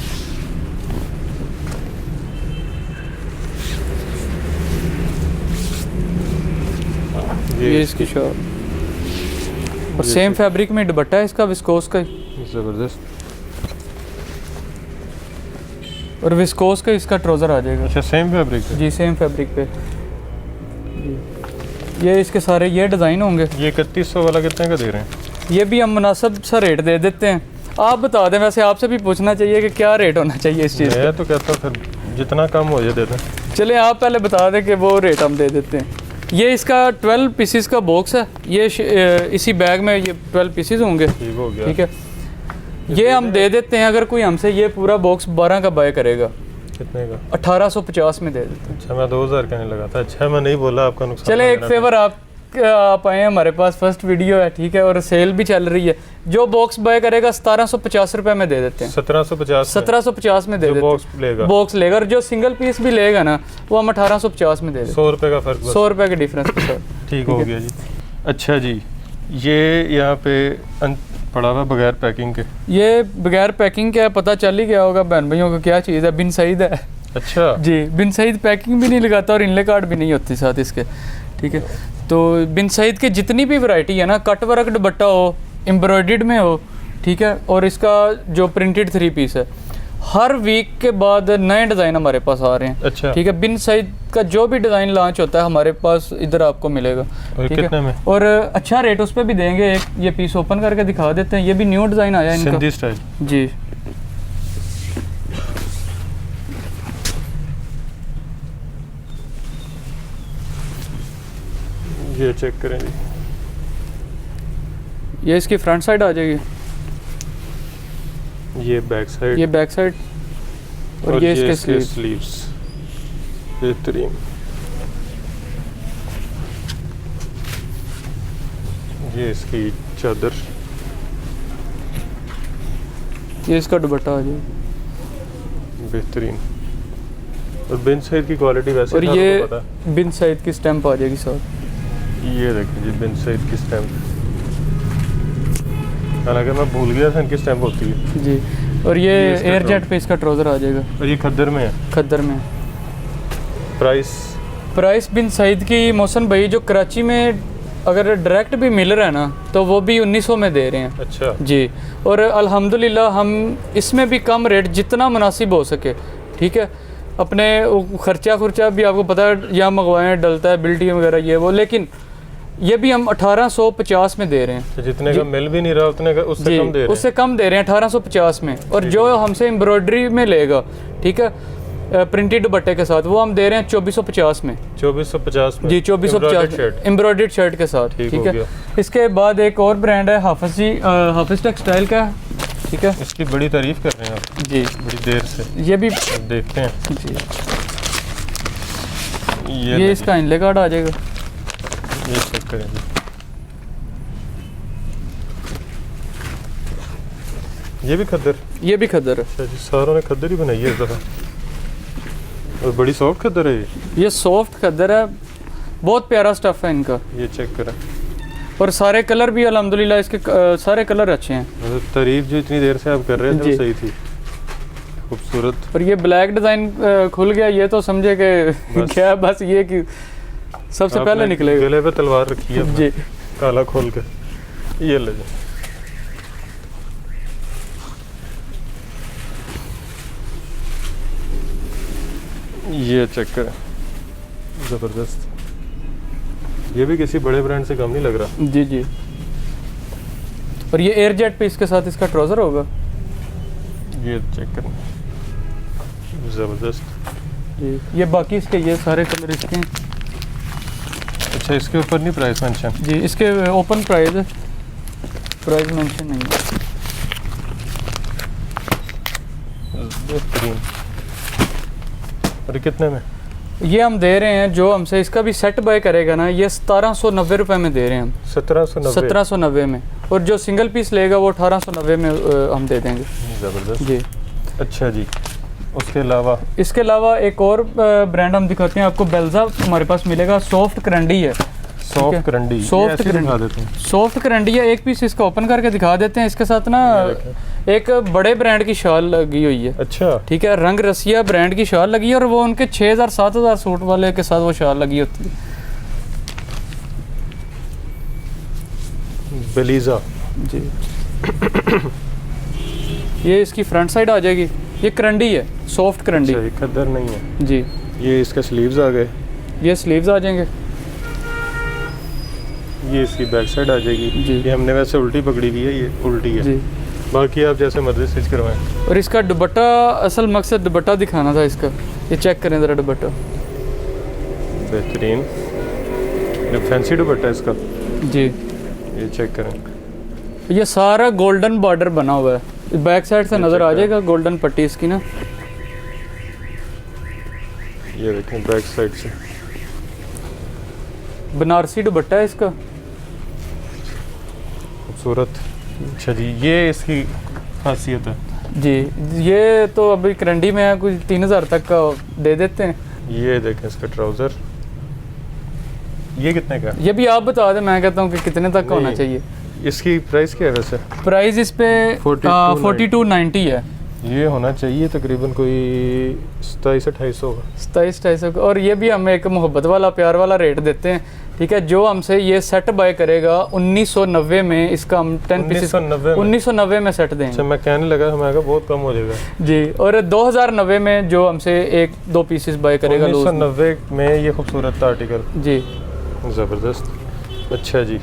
ये इसकी शॉर्ट, और सेम फैब्रिक में दुपट्टा है इसका विस्कोस का ही, ज़बरदस्त। और विस्कोस का इसका ट्राउज़र आ जाएगा। अच्छा सेम फैब्रिक है जी, सेम फैब्रिक पे। ये इसके सारे ये डिज़ाइन होंगे। ये 3100 वाला कितने का दे रहे हैं? ये भी हम मुनासिब सा रेट दे देते हैं। आप बता दें, वैसे आपसे भी पूछना चाहिए कि क्या रेट होना चाहिए इस चीज़ मैं तो कहता हूँ फिर जितना कम हो जाए दे दें। चले आप पहले बता दें कि वो रेट हम दे देते हैं। ये इसका 12 पीसीस का बॉक्स है, ये इसी बैग में ये 12 पीसीस होंगे। ठीक हो गया। ठीक है, ये हम दे देते हैं, अगर कोई हमसे ये पूरा बॉक्स 12 का बाय करेगा कितने का? 1850 में दे देते हैं। अच्छा मैं 2000 कहने लगा था। अच्छा मैं नहीं बोला, आपका नुकसान। चले एक फेवर आप आए हैं, हमारे पास फर्स्ट वीडियो है, ठीक है, और सेल भी चल रही है। जो बॉक्स बाय करेगा 1750 रुपये में दे देते हैं। 1750 में दे देते हैं, बॉक्स लेगा। और जो सिंगल पीस भी लेगा ना, वो हम 1850 में दे देते हैं। 100 रुपये का फर्क, 100 रुपये के डिफरेंस के साथ। ठीक हो गया जी। अच्छा जी, ये यहाँ पे पड़ा हुआ बगैर पैकिंग के, ये बगैर पैकिंग के पता चल ही गया होगा बहन भाइयों को क्या चीज़ है, बिन सईद है। अच्छा जी, बिन सईद पैकिंग भी नहीं लगाता और इनले कार्ड भी नहीं होती साथ इसके। ठीक है, तो बिन सईद की जितनी भी वैरायटी है ना, कट वर्क दुपट्टा हो, एम्ब्रॉयडर्ड में हो, ठीक है, और इसका जो प्रिंटेड 3 पीस है, हर वीक के बाद नए डिज़ाइन हमारे पास आ रहे हैं। अच्छा। ठीक है, बिन सईद का जो भी डिज़ाइन लॉन्च होता है हमारे पास इधर आपको मिलेगा। और ठीक कितने है, में? और अच्छा रेट उस पर भी देंगे। एक ये पीस ओपन करके दिखा देते हैं, ये भी न्यू डिज़ाइन आया है इनका, सिंधी स्टाइल। जी। ये चेक करें जी, ये इसकी फ्रंट साइड आ जाएगी, ये बैक साइड, ये बैक साइड, और ये इसके स्लीव्स। बेहतरीन। ये इसकी चादर, ये इसका दुपट्टा आ जाएगा, बेहतरीन। और बिन सईद की क्वालिटी वैसे, और ये बिन सईद की स्टैंप आ जाएगी साथ। ये देखिए जी, बिन सईद की स्टैंप, हालांकि मैं भूल गया था इनकी स्टैंप होती है जी। और ये एयर जेट पे इसका ट्राउज़र आ जाएगा, और ये खद्दर में है, खद्दर में। प्राइस बिन सईद की मोहसन भाई जो कराची में अगर डायरेक्ट भी मिल रहा है ना, तो वो भी 1900 में दे रहे हैं। अच्छा जी, और अल्हम्दुलिल्लाह हम इसमें भी कम रेट जितना मुनासिब हो सके, ठीक है, अपने खर्चा खुर्चा भी आपको पता है यहाँ मंगवाएं, डलता है बिल्टी वगैरह ये वो, लेकिन ये भी हम 1850 में दे रहे हैं। तो जितने का मिल भी नहीं रहा उतने का उससे कम दे रहे हैं। उससे कम दे रहे हैं 1850 में। और जो हमसे एम्ब्रॉयडरी में लेगा, ठीक है, प्रिंटेड दुपट्टे के साथ, वो हम दे रहे हैं 2450 में। 2450 में जी, 2450 एम्ब्रॉयडर्ड शर्ट के साथ, ठीक है। इसके बाद एक और ब्रांड है हाफिज जी, हाफिज टेक्सटाइल का, ठीक है। इसकी बड़ी तारीफ कर रहे हैं आप जी बड़ी देर से। ये भी देखते हैं जी, ये इसका इनले कार्ड आ जाएगा, ये चेक करें जी। ये भी खद्दर, ये भी खद्दर है। अच्छा जी, सारों ने खद्दर ही बनाई है इस दफ़ा। और बड़ी सॉफ्ट खद्दर है ये सॉफ्ट खद्दर है, बहुत प्यारा स्टफ है इनका। ये चेक करें। और सारे कलर भी अल्हम्दुलिल्लाह इसके सारे कलर अच्छे हैं। मतलब तारीफ जो इतनी देर से आप कर रहे थे वो सही थी, खूबसूरत। और ये ब्लैक डिज़ाइन खुल गया, ये तो समझे कि क्या बस ये कि सबसे पहले निकलेगा। गले पे तलवार रखी है जी, काला खोल के। ये ले जाए, ये चेक करें, ज़बरदस्त। ये भी किसी बड़े ब्रांड से कम नहीं लग रहा। जी जी। और ये एयर जेट पे इसके साथ इसका ट्राउज़र होगा। ये चेक करें, ज़बरदस्त जी। ये बाकी इसके ये सारे कलर इसके हैं। अच्छा, इसके ऊपर नहीं प्राइस मेंशन? जी, इसके ओपन प्राइस है, प्राइस मेंशन नहीं है। बेहतरीन। और कितने में? ये हम दे रहे हैं, जो हमसे इसका भी सेट बाय करेगा ना, ये 1790 रुपये में दे रहे हैं हम। 1790 में। और जो सिंगल पीस लेगा वो 1890 में हम दे देंगे। ज़बरदस्त जी। अच्छा जी, उसके अलावा? इसके अलावा एक और ब्रांड हम दिखाते हैं आपको, बेल्जा हमारे पास मिलेगा, सॉफ्ट करंडी है। सॉफ्ट करंडी, सॉफ्ट दिखा देते हैं। सॉफ्ट करंडी है, एक पीस इसका ओपन करके दिखा देते हैं। इसके साथ ना एक बड़े ब्रांड की शाल लगी हुई है। अच्छा, ठीक है, रंग रसिया ब्रांड की शाल लगी है, और वो उनके 6000-7000 सूट वाले के साथ वो शाल लगी होती है। बेलीजा जी। ये इसकी फ्रंट साइड आ जाएगी। ये करंडी है, सॉफ्ट करंडी। अच्छा, ये खद्दर नहीं है जी। ये इसके स्लीव्स आ गए। ये स्लीव्स आ जाएंगे। ये इसकी बैक साइड आ जाएगी जी। ये हमने वैसे उल्टी पकड़ी हुई है, ये उल्टी है जी। बाकी आप जैसे मर्जी स्टिच करवाएं। और इसका दुपट्टा, असल मकसद दुपट्टा दिखाना था इसका। ये चेक करें ज़रा दुपट्टा, बेहतरीन, ये फैंसी दुपट्टा है इसका। जी। ये चेक करें, ये सारा गोल्डन बॉर्डर बना हुआ है, बैक साइड से नज़र आ जाएगा गोल्डन पट्टी इसकी ना। ये देखें बैक साइड से बनारसी दुपट्टा है इसका, खूबसूरत। अच्छा जी, ये इसकी खासियत है। जी। ये तो अभी करंडी में है, कुछ 3000 तक का दे देते हैं। ये देखें इसका ट्राउज़र, ये कितने का? ये भी आप बता दें, मैं कहता हूँ कि कितने तक का होना चाहिए। इसकी प्राइस क्या है वैसे? प्राइस इस पे 4290 है। ये होना चाहिए तकरीबन कोई 2700-2800 होगा। 2700 और ये भी हम एक मोहब्बत वाला प्यार वाला रेट देते हैं। ठीक है, जो हमसे ये सेट बाय करेगा 1990 में, इसका हम 10 पीसेस 1990 में सेट देंगे। अच्छा, मैं कहने लगा हमारा बहुत कम हो जाएगा जी। और 2090 में जो हमसे 1-2 पीसेस बाय करेगा 1990 में ये खूबसूरत आर्टिकल। जी, ज़बरदस्त। अच्छा जी,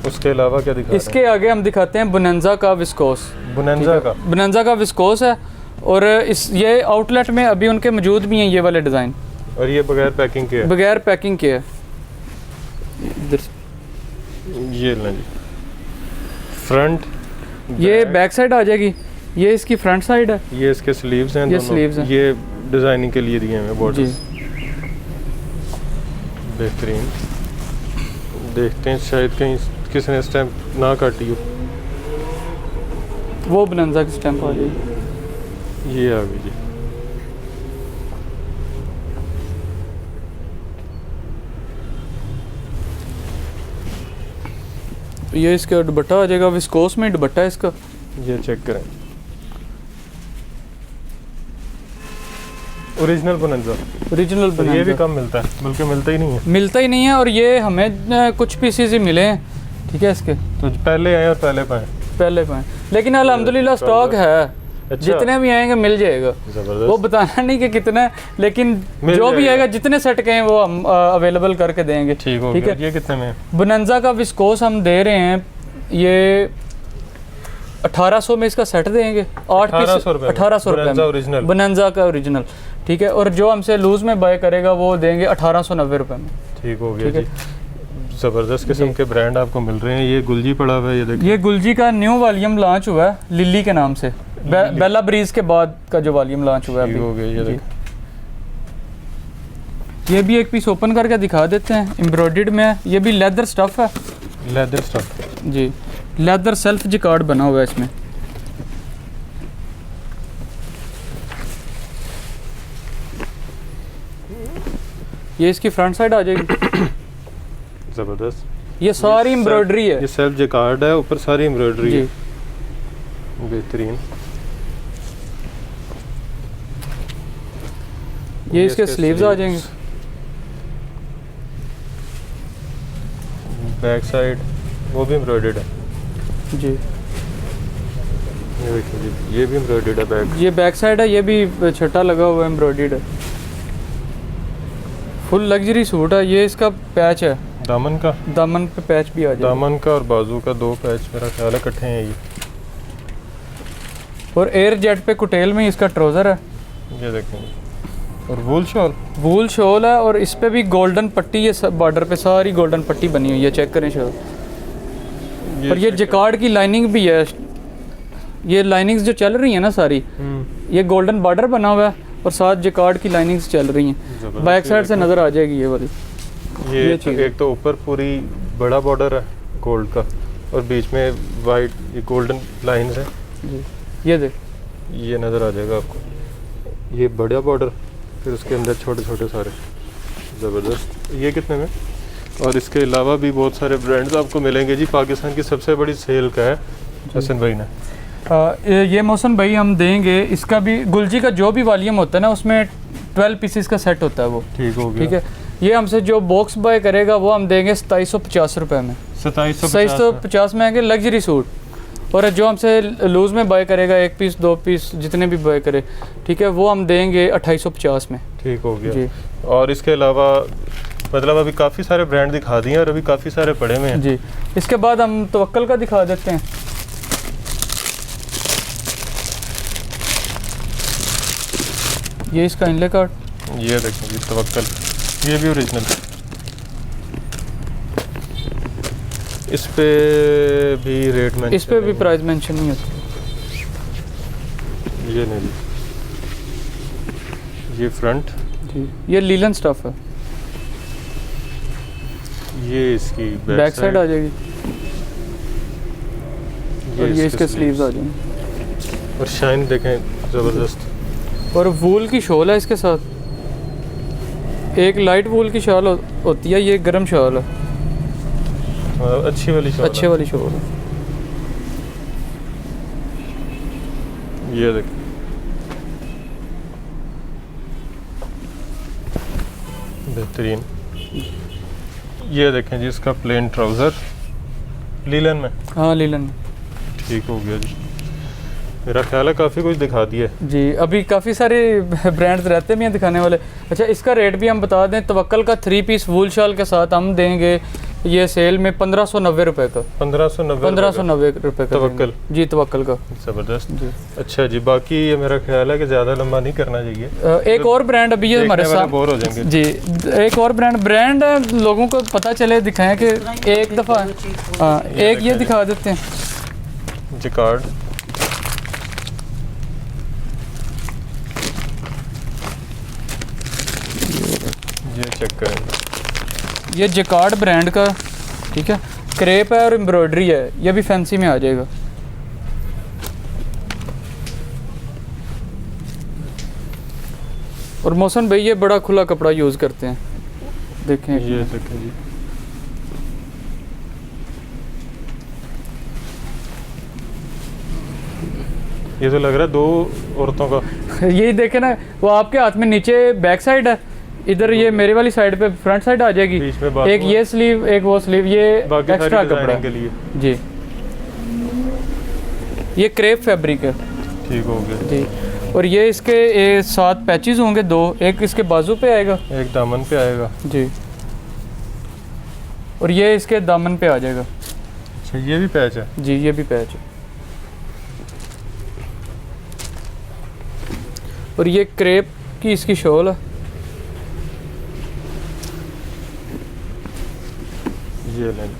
उसके अलावा क्या दिखा इसके आगे हम दिखाते हैं बोनेंजा का विस्कोस। बोनेंजा का विस्कोस है, और इस ये आउटलेट में अभी उनके मौजूद भी हैं ये वाले डिज़ाइन। और ये बगैर पैकिंग के है? बगैर पैकिंग के है। ये लें जी, फ्रंट, ये बैक साइड आ जाएगी, ये इसकी फ्रंट साइड है। ये इसके स्लीव्स हैं, ये स्लीव्स हैं। ये डिज़ाइनिंग के लिए दिए हैं बॉर्डर। बेहतरीन। देखते हैं शायद कहीं किसी ने स्टैम्प ना काटी हो। वो बोनेंजा की स्टैम्प आ जाएगी। ये आ गई जी। ये इसका दुपट्टा आ जाएगा, विस्कोस में दुपट्टा है इसका। ये चेक करें, ओरिजिनल बोनेंजा। Original bonanza. ये भी कम मिलता है, बल्कि मिलता ही नहीं है। मिलता ही नहीं है, और ये हमें कुछ पीसेस ही मिले हैं। ठीक है, इसके तो पहले आए और पहले पाए। पहले पाए, लेकिन अल्हम्दुलिल्लाह स्टॉक है। अच्छा। जितने भी आएंगे मिल जाएगा, जबरदस्त। वो बताना नहीं कि कितना है, लेकिन जो भी आएगा जितने सेट कहें वो हम अवेलेबल करके देंगे। ठीक हो गया। ये कितने में? बोनांजा का विस्कोस हम दे रहे हैं, ये 1800 में इसका सेट देंगे, 8 पीस 1800 रुपये बोनांजा का ओरिजिनल, ठीक है। और जो हमसे लूज में बाय करेगा वो देंगे 1890 रुपये में। ठीक हो गया जी। ज़बरदस्त किस्म के ब्रांड आपको मिल रहे हैं। ये गुलजी पड़ा हुआ है, ये देखिए, ये गुलजी का न्यू वॉल्यूम लॉन्च हुआ है लिली के नाम से, बेला ब्रीज के बाद का जो वॉल्यूम लॉन्च हुआ है ठीक अभी। हो गया। ये देखिए, ये भी एक पीस ओपन करके दिखा देते हैं, एम्ब्रॉयडर्ड में है, ये भी लेदर स्टफ है लेदर स्टफ जी, लेदर सेल्फ जिकार्ड बना हुआ है इसमें। ये इसकी फ्रंट साइड आ जाएगी। ज़बरदस्त। ये सारी एम्ब्रॉयडरी है, ये सेल्फ जिकार्ड है, ऊपर सारी एम्ब्रॉयडरी जी। है, बेहतरीन। ये इसके स्लीव्स आ जाएंगे, बैक साइड वो भी एम्ब्रॉयडर्ड है जी। ये देखिए जी, ये भी एम्ब्रॉयडर्ड है बैक। ये बैक साइड है, ये भी छटा लगा हुआ है, एम्ब्रॉयडर्ड है, फुल लग्जरी सूट है। ये इसका पैच है, दामन का, दामन पे पैच भी आ जाएगा, दामन का और बाजू का 2 पैच मेरा ख्याल है इकट्ठे हैं ये। और एयर जेट पे कुटेल में इसका ट्राउज़र है, ये देखें, और वूल शॉल, वूल शॉल है, और इस पे भी गोल्डन पट्टी, ये बॉर्डर पे सारी गोल्डन पट्टी बनी हुई है, चेक करें शॉल। और ये जिकार्ड की लाइनिंग भी है, ये लाइनिंग्स जो चल रही है ना सारी, ये गोल्डन बॉर्डर बना हुआ है और साथ जिकार्ड की लाइनिंग्स चल रही हैं, बैक साइड से नज़र आ जाएगी ये वाली। ये तो एक तो ऊपर पूरी बड़ा बॉर्डर है गोल्ड का, और बीच में वाइट ये गोल्डन लाइंस है जी। ये देख, ये नज़र आ जाएगा आपको, ये बड़ा बॉर्डर, फिर उसके अंदर छोटे छोटे सारे। ज़बरदस्त। ये कितने में? और इसके अलावा भी बहुत सारे ब्रांड्स आपको मिलेंगे जी। पाकिस्तान की सबसे बड़ी सेल का है हसन भाई ने। ये मोहसन भाई हम देंगे, इसका भी गुलजी का जो भी वॉल्यूम होता है ना उसमें 12 पीसेस का सेट होता है वो, ठीक हो गया। ठीक है। ये हमसे जो बॉक्स बाय करेगा वो हम देंगे 2750 रुपये में, 2750 में आएंगे लग्जरी सूट। और जो हमसे लूज में बाय करेगा 1 पीस 2 पीस जितने भी बाय करे, ठीक है, वो हम देंगे 2850 में। ठीक हो गया जी। और इसके अलावा मतलब अभी काफ़ी सारे ब्रांड दिखा दिए और अभी काफ़ी सारे पड़े हुए हैं जी। इसके बाद हम तवक्कल का दिखा देते हैं। ये इसका इनले कार्ड, ये देखें जी, तवक्कल, ये भी ओरिजिनल। इस पे भी रेट में, इस पे भी प्राइस मेंशन नहीं होती। ये नहीं, ये फ्रंट जी, ये लीलन स्टफ है, ये इसकी बैक साइड आ जाएगी, और ये इसके स्लीव्स आ जाएंगे। और शाइन देखें, ज़बरदस्त। और वूल की शॉल है इसके साथ, एक लाइट वूल की शॉल होती है, ये गर्म शॉल है, अच्छी वाली शॉल, अच्छे वाली शॉल है। ये देखें, बेहतरीन। ये देखें जी, इसका प्लेन ट्राउज़र लीलन में। हाँ लीलन में। ठीक हो गया जी। मेरा ख्याल है काफ़ी कुछ दिखा दिया है जी, अभी काफ़ी सारे ब्रांड्स रहते भी हैं दिखाने वाले। अच्छा, इसका रेट भी हम बता दें, तवक्कल का 3 पीस वूल शॉल के साथ हम देंगे ये सेल में 1590 रुपये का, 1590 रुपये का तवक्कल जी, तवक्कल का। ज़बरदस्त जी। अच्छा जी, बाकी ये मेरा ख्याल है कि ज़्यादा लंबा नहीं करना चाहिए। एक और ब्रांड अभी ये हमारे साथ बोर हो जाएंगे जी, एक और ब्रांड लोगों को पता चले, दिखाएं कि एक दफ़ा एक ये दिखा देते हैं, जिकार्ड। ये चेक करें, ये जिकार्ड ब्रांड का, ठीक है, क्रेप है और एम्ब्रॉयडरी है, ये भी फैंसी में आ जाएगा। और मौसम भाई ये बड़ा खुला कपड़ा यूज़ करते हैं, देखें। ये देखें जी, ये तो लग रहा है 2 औरतों का। यही देखे ना, वो आपके हाथ में नीचे बैक साइड है, इधर ये मेरे वाली साइड पे फ्रंट साइड आ जाएगी, बीच में बाजू एक ये स्लीव एक वो स्लीव, ये एक्स्ट्रा कपड़ा के लिए। जी। ये क्रेप फैब्रिक है, ठीक हो गया जी। और ये इसके 7 पैचेस होंगे, 2 एक इसके बाजू पे आएगा, एक दामन पे आएगा जी, और ये इसके दामन पे आ जाएगा। अच्छा ये भी पैच है जी, ये भी पैच है। और ये क्रेप की इसकी शॉल है। ये लें,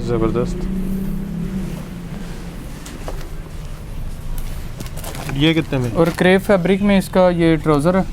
ज़बरदस्त। ये कितने में? और क्रेप फैब्रिक में इसका ये ट्राउज़र है।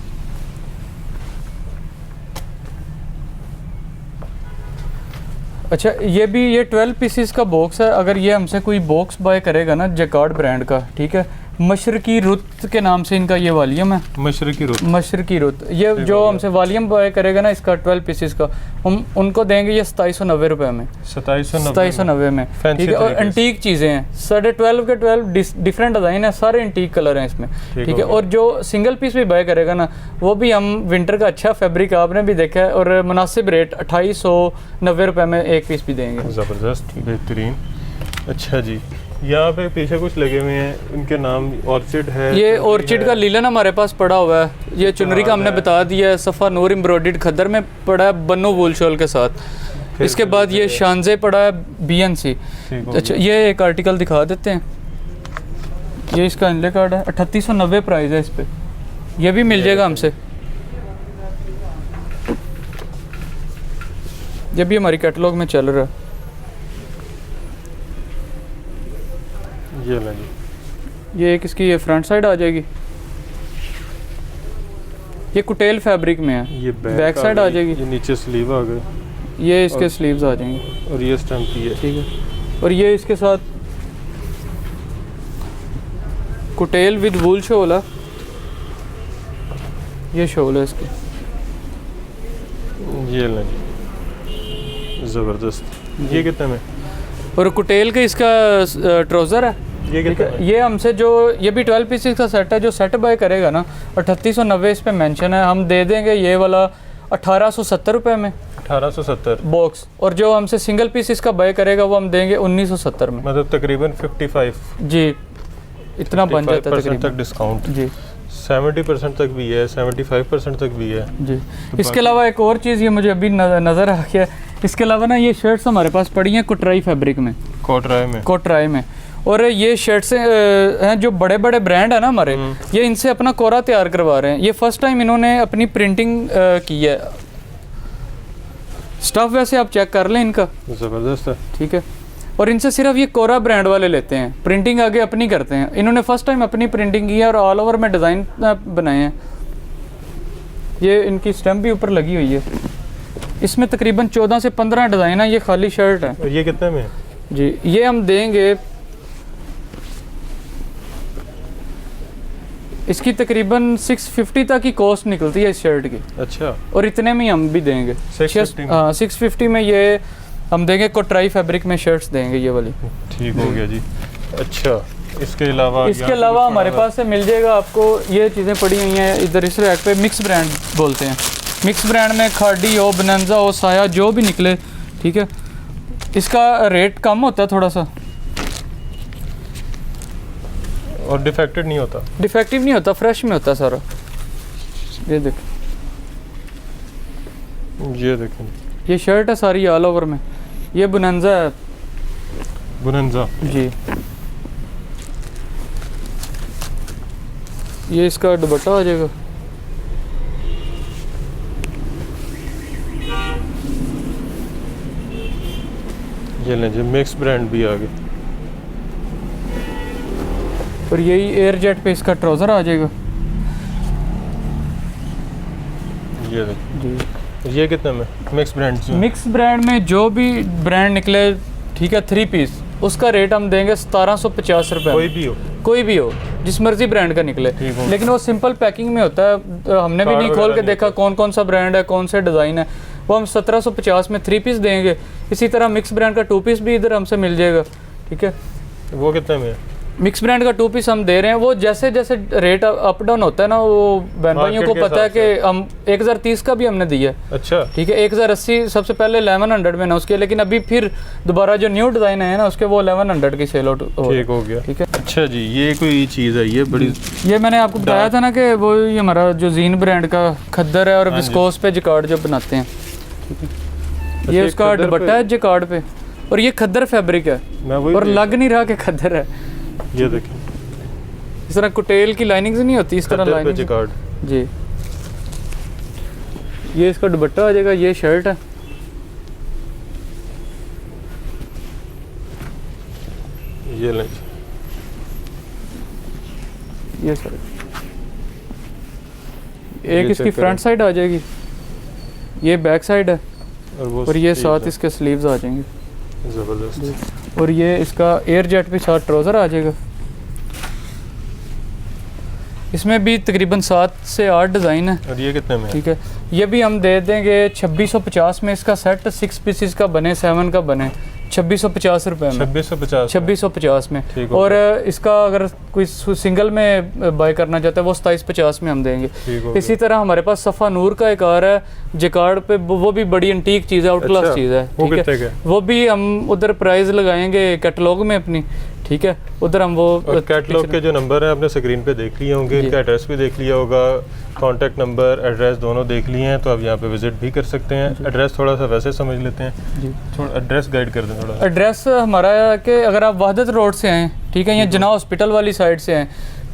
अच्छा, ये 12 पीसीस का बॉक्स है। अगर ये हमसे कोई बॉक्स बाय करेगा ना जैकार्ड ब्रांड का, ठीक है, मशरकी रुत के नाम से इनका ये वॉल्यूम है, मशरकी रुत। मशरकी रुत। ये जो हमसे वॉल्यूम बाय करेगा ना इसका 12 पीसीस का, हम उनको देंगे ये 2790 रुपये में, 2790 में, ठीक है। और एंटीक चीज़ें हैं, 12.5 के 12 डिफरेंट डिज़ाइन है, सारे एंटीक कलर हैं इसमें, ठीक है। और जो सिंगल पीस भी बाय करेगा ना, वो भी हम विंटर का अच्छा फैब्रिक आपने भी देखा है, और मुनासिब रेट 2890 रुपये में एक पीस भी देंगे। ज़बरदस्त, बेहतरीन। अच्छा जी, यहाँ पे पीछे कुछ लगे हुए हैं, इनके नाम ऑर्चिड है। ये ऑर्चिड का लीलन हमारे पास पड़ा हुआ है। ये चुनरी का हमने बता दिया है, सफ़ा नूर एम्ब्रॉयडर्ड खद्दर में पड़ा है बन्नो वूल शॉल के साथ। इसके बाद ये शानजे पड़ा है BNC। अच्छा, ये एक आर्टिकल दिखा देते हैं। ये इसका इनले कार्ड है, 3890 प्राइस है इस पर। ये भी मिल जाएगा हमसे। ये भी हमारी कैटलॉग में चल रहा है। ये लगी, ये एक इसकी ये फ्रंट साइड आ जाएगी। ये कुटेल फैब्रिक में है। ये बैक साइड आ जाएगी। ये नीचे स्लीव आ गए, ये इसके स्लीव्स आ जाएंगे, और ये स्टैम्प की है, ठीक है। और ये इसके साथ कुटेल विद वूल शॉल है। ये शॉल है इसकी। ये लगी, ज़बरदस्त। ये कितने में? और कुटेल का इसका ट्राउज़र है। ये कितने में? ये हमसे जो ये भी 12 पीसेस का सेट है, जो सेट बाय करेगा ना, 3890 इस पे मेंशन है, हम दे देंगे ये वाला 1870 रुपये में, 1870 बॉक्स। और जो हमसे सिंगल पीस इसका बाय करेगा वो हम देंगे 1970 में। मतलब तकरीबन 55 जी, इतना बन जाता है तकरीबन तक डिस्काउंट जी। 70% तक भी है, 75% तक भी है जी। इसके अलावा एक और चीज़ ये मुझे अभी नज़र आ गया, इसके अलावा ना ये शर्ट्स हमारे पास पड़ी हैं कोटराई फैब्रिक में, कोटराई में। और ये शर्ट्स हैं जो बड़े बड़े ब्रांड है ना हमारे, ये इनसे अपना कोरा तैयार करवा रहे हैं। ये फर्स्ट टाइम इन्होंने अपनी प्रिंटिंग की है। स्टफ वैसे आप चेक कर लें इनका, ज़बरदस्त है, ठीक है। और इनसे सिर्फ ये कोरा ब्रांड वाले लेते हैं, प्रिंटिंग आगे अपनी करते हैं। इन्होंने फर्स्ट टाइम अपनी प्रिंटिंग की है और ऑल ओवर में डिज़ाइन बनाए हैं। ये इनकी स्टैम्प भी ऊपर लगी हुई है। इसमें तकरीबन 14 से 15 डिज़ाइन है। ये खाली शर्ट है। और ये कितने में है? जी, ये हम देंगे इसकी तकरीबन 650 तक की कॉस्ट निकलती है इस शर्ट की। अच्छा, और इतने में हम भी देंगे 650 में ये हम देंगे। कोटराई फैब्रिक में शर्ट्स देंगे ये वाली। ठीक हो गया जी। अच्छा, इसके अलावा हमारे पास से मिल जाएगा आपको ये चीज़ें पड़ी हुई हैं इधर इस रैक पे। मिक्स ब्रांड बोलते हैं। मिक्स ब्रांड में खाड़ी हो, बनंजा हो, साया जो भी निकले, ठीक है। इसका रेट कम होता है थोड़ा सा, और डिफेक्टेड नहीं होता, डिफेक्टिव नहीं होता, फ्रेश में होता है सारा। ये देख, ये देखें, ये शर्ट है सारी ऑल ओवर में। ये बनंजा है, बनंजा जी। ये इसका दुपट्टा आ जाएगा। ये लें जी, मिक्स ब्रांड भी आ गए। और यही एयर जेट पे इसका ट्राउज़र आ जाएगा। ये देखें जी। ये कितने में? मिक्स ब्रांड से, मिक्स ब्रांड में जो भी ब्रांड निकले, ठीक है, 3 पीस, उसका रेट हम देंगे 1750 रुपये। कोई भी हो जिस मर्जी ब्रांड का निकले, लेकिन वो सिंपल पैकिंग में होता है। हमने भी नहीं खोल के देखा कौन कौन सा ब्रांड है, कौन से डिज़ाइन है। वो हम 1750 में 3 पीस देंगे। इसी तरह मिक्स ब्रांड का 2 पीस भी इधर हमसे मिल जाएगा, ठीक है। वो कितने में है? मिक्स ब्रांड का 2 पीस हम दे रहे हैं, वो जैसे जैसे रेट अप डाउन होता है ना, वो बहन भाइयों को पता है कि हम 1030 का भी हमने दिया है। अच्छा ठीक है, 1080 सबसे पहले 1100 में ना उसके, लेकिन अभी फिर दोबारा जो न्यू डिज़ाइन है ना उसके वो 1100 की सेल आउट ठीक हो गया। ठीक है। अच्छा जी, ये कोई चीज़ है, ये बड़ी, ये मैंने आपको बताया था ना कि वो ये हमारा जो जीन ब्रांड का खद्दर है और विस्कोस पे जिकार्ड जो बनाते हैं। ठीक है, ये उसका दुपट्टा है जिकार्ड पे, और ये खद्दर फैब्रिक है और लग नहीं रहा कि खद्दर है। ये देखें, इस तरह कुटेल की लाइनिंग्स नहीं होती, इस तरह लाइनिंग जी। ये इसका दुपट्टा आ जाएगा, ये शर्ट है। ये लें, ये सर एक इसकी फ्रंट साइड आ जाएगी, ये बैक साइड है, और ये साथ इसके स्लीव्स आ जाएंगे। ज़बरदस्त। और ये इसका एयर जेट पे साथ ट्राउज़र आ जाएगा। इसमें भी तकरीबन 7 से 8 डिज़ाइन है। और ये कितने में? ठीक है, ये भी हम दे देंगे 2650 में। इसका सेट 6 पीसेस का बने, 7 का बने, 2650 रुपये में। 2650 में। और इसका अगर कोई सिंगल में बाय करना चाहता है वो 2750 में हम देंगे। इसी तरह हमारे पास सफ़ा नूर का एक और है जिकार्ड पे, वो भी बड़ी एंटीक चीज़ है, आउट क्लास चीज़ है। ठीक है, वो भी हम उधर प्राइस लगाएंगे कैटलॉग में अपनी। ठीक है, उधर हम वो कैटलॉग के जो नंबर है आपने स्क्रीन पे देख लिए होंगे, इनका एड्रेस भी देख लिया होगा, कॉन्टैक्ट नंबर एड्रेस दोनों देख लिए हैं, तो आप यहाँ पे विजिट भी कर सकते हैं। एड्रेस थोड़ा सा वैसे समझ लेते हैं जी, थोड़ा एड्रेस गाइड कर दें थोड़ा। एड्रेस हमारा है कि अगर आप वहदत रोड से आएँ, ठीक है, या जना हॉस्पिटल वाली साइड से आएँ,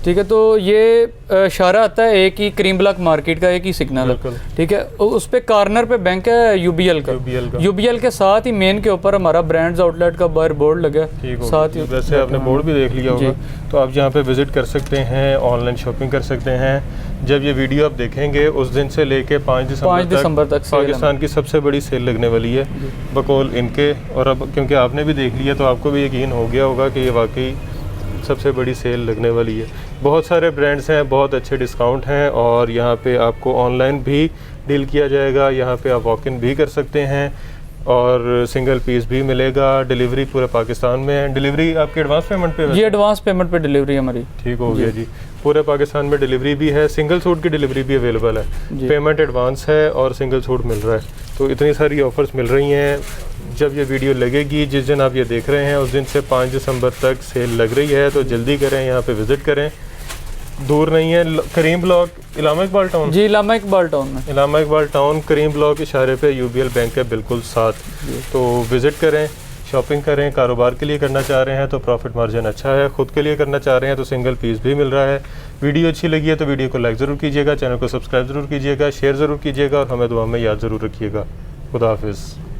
ठीक है, तो ये इशारा आता है एक ही करीम ब्लॉक मार्केट का, एक ही सिग्नल है। ठीक है, उस पे कॉर्नर पे बैंक है यूबीएल का। यूबीएल के साथ ही मेन के ऊपर हमारा ब्रांड्स आउटलेट का बाहर बोर्ड लगा है साथ ही। वैसे आपने बोर्ड भी देख लिया होगा, तो आप यहाँ पे विजिट कर सकते हैं, ऑनलाइन शॉपिंग कर सकते हैं। जब ये वीडियो आप देखेंगे उस दिन से लेके 5 दिसंबर तक पाकिस्तान की सबसे बड़ी सेल लगने वाली है बकौल इनके। और अब क्योंकि आपने भी देख लिया तो आपको भी यकीन हो गया होगा कि ये वाकई सबसे बड़ी सेल लगने वाली है। बहुत सारे ब्रांड्स हैं, बहुत अच्छे डिस्काउंट हैं, और यहाँ पे आपको ऑनलाइन भी डील किया जाएगा। यहाँ पे आप वॉक इन भी कर सकते हैं और सिंगल पीस भी मिलेगा। डिलीवरी पूरे पाकिस्तान में है। डिलीवरी आपकी एडवांस पेमेंट पे? ये एडवांस पेमेंट पे डिलीवरी हमारी। ठीक हो गया जी, पूरे पाकिस्तान में डिलीवरी भी है, सिंगल सूट की डिलीवरी भी अवेलेबल है, पेमेंट एडवांस है और सिंगल सूट मिल रहा है। तो इतनी सारी ऑफ़र्स मिल रही हैं। जब ये वीडियो लगेगी, जिस दिन आप ये देख रहे हैं, उस दिन से 5 दिसंबर तक सेल लग रही है, तो जल्दी करें, यहाँ पे विज़िट करें। दूर नहीं है, करीम ब्लॉक, इलामा इकबाल टाउन जी, इलामा इकबाल टाउन में, इलामा इकबाल टाउन, करीम ब्लॉक इशारे पे यूबीएल बैंक है बिल्कुल साथ। तो विज़िट करें, शॉपिंग करें। कारोबार के लिए करना चाह रहे हैं तो प्रॉफिट मार्जिन अच्छा है, ख़ुद के लिए करना चाह रहे हैं तो सिंगल पीस भी मिल रहा है। वीडियो अच्छी लगी है तो वीडियो को लाइक ज़रूर कीजिएगा, चैनल को सब्सक्राइब ज़रूर कीजिएगा, शेयर ज़रूर कीजिएगा, और हमें दुआ में याद ज़रूर रखिएगा। खुदा हाफिज़।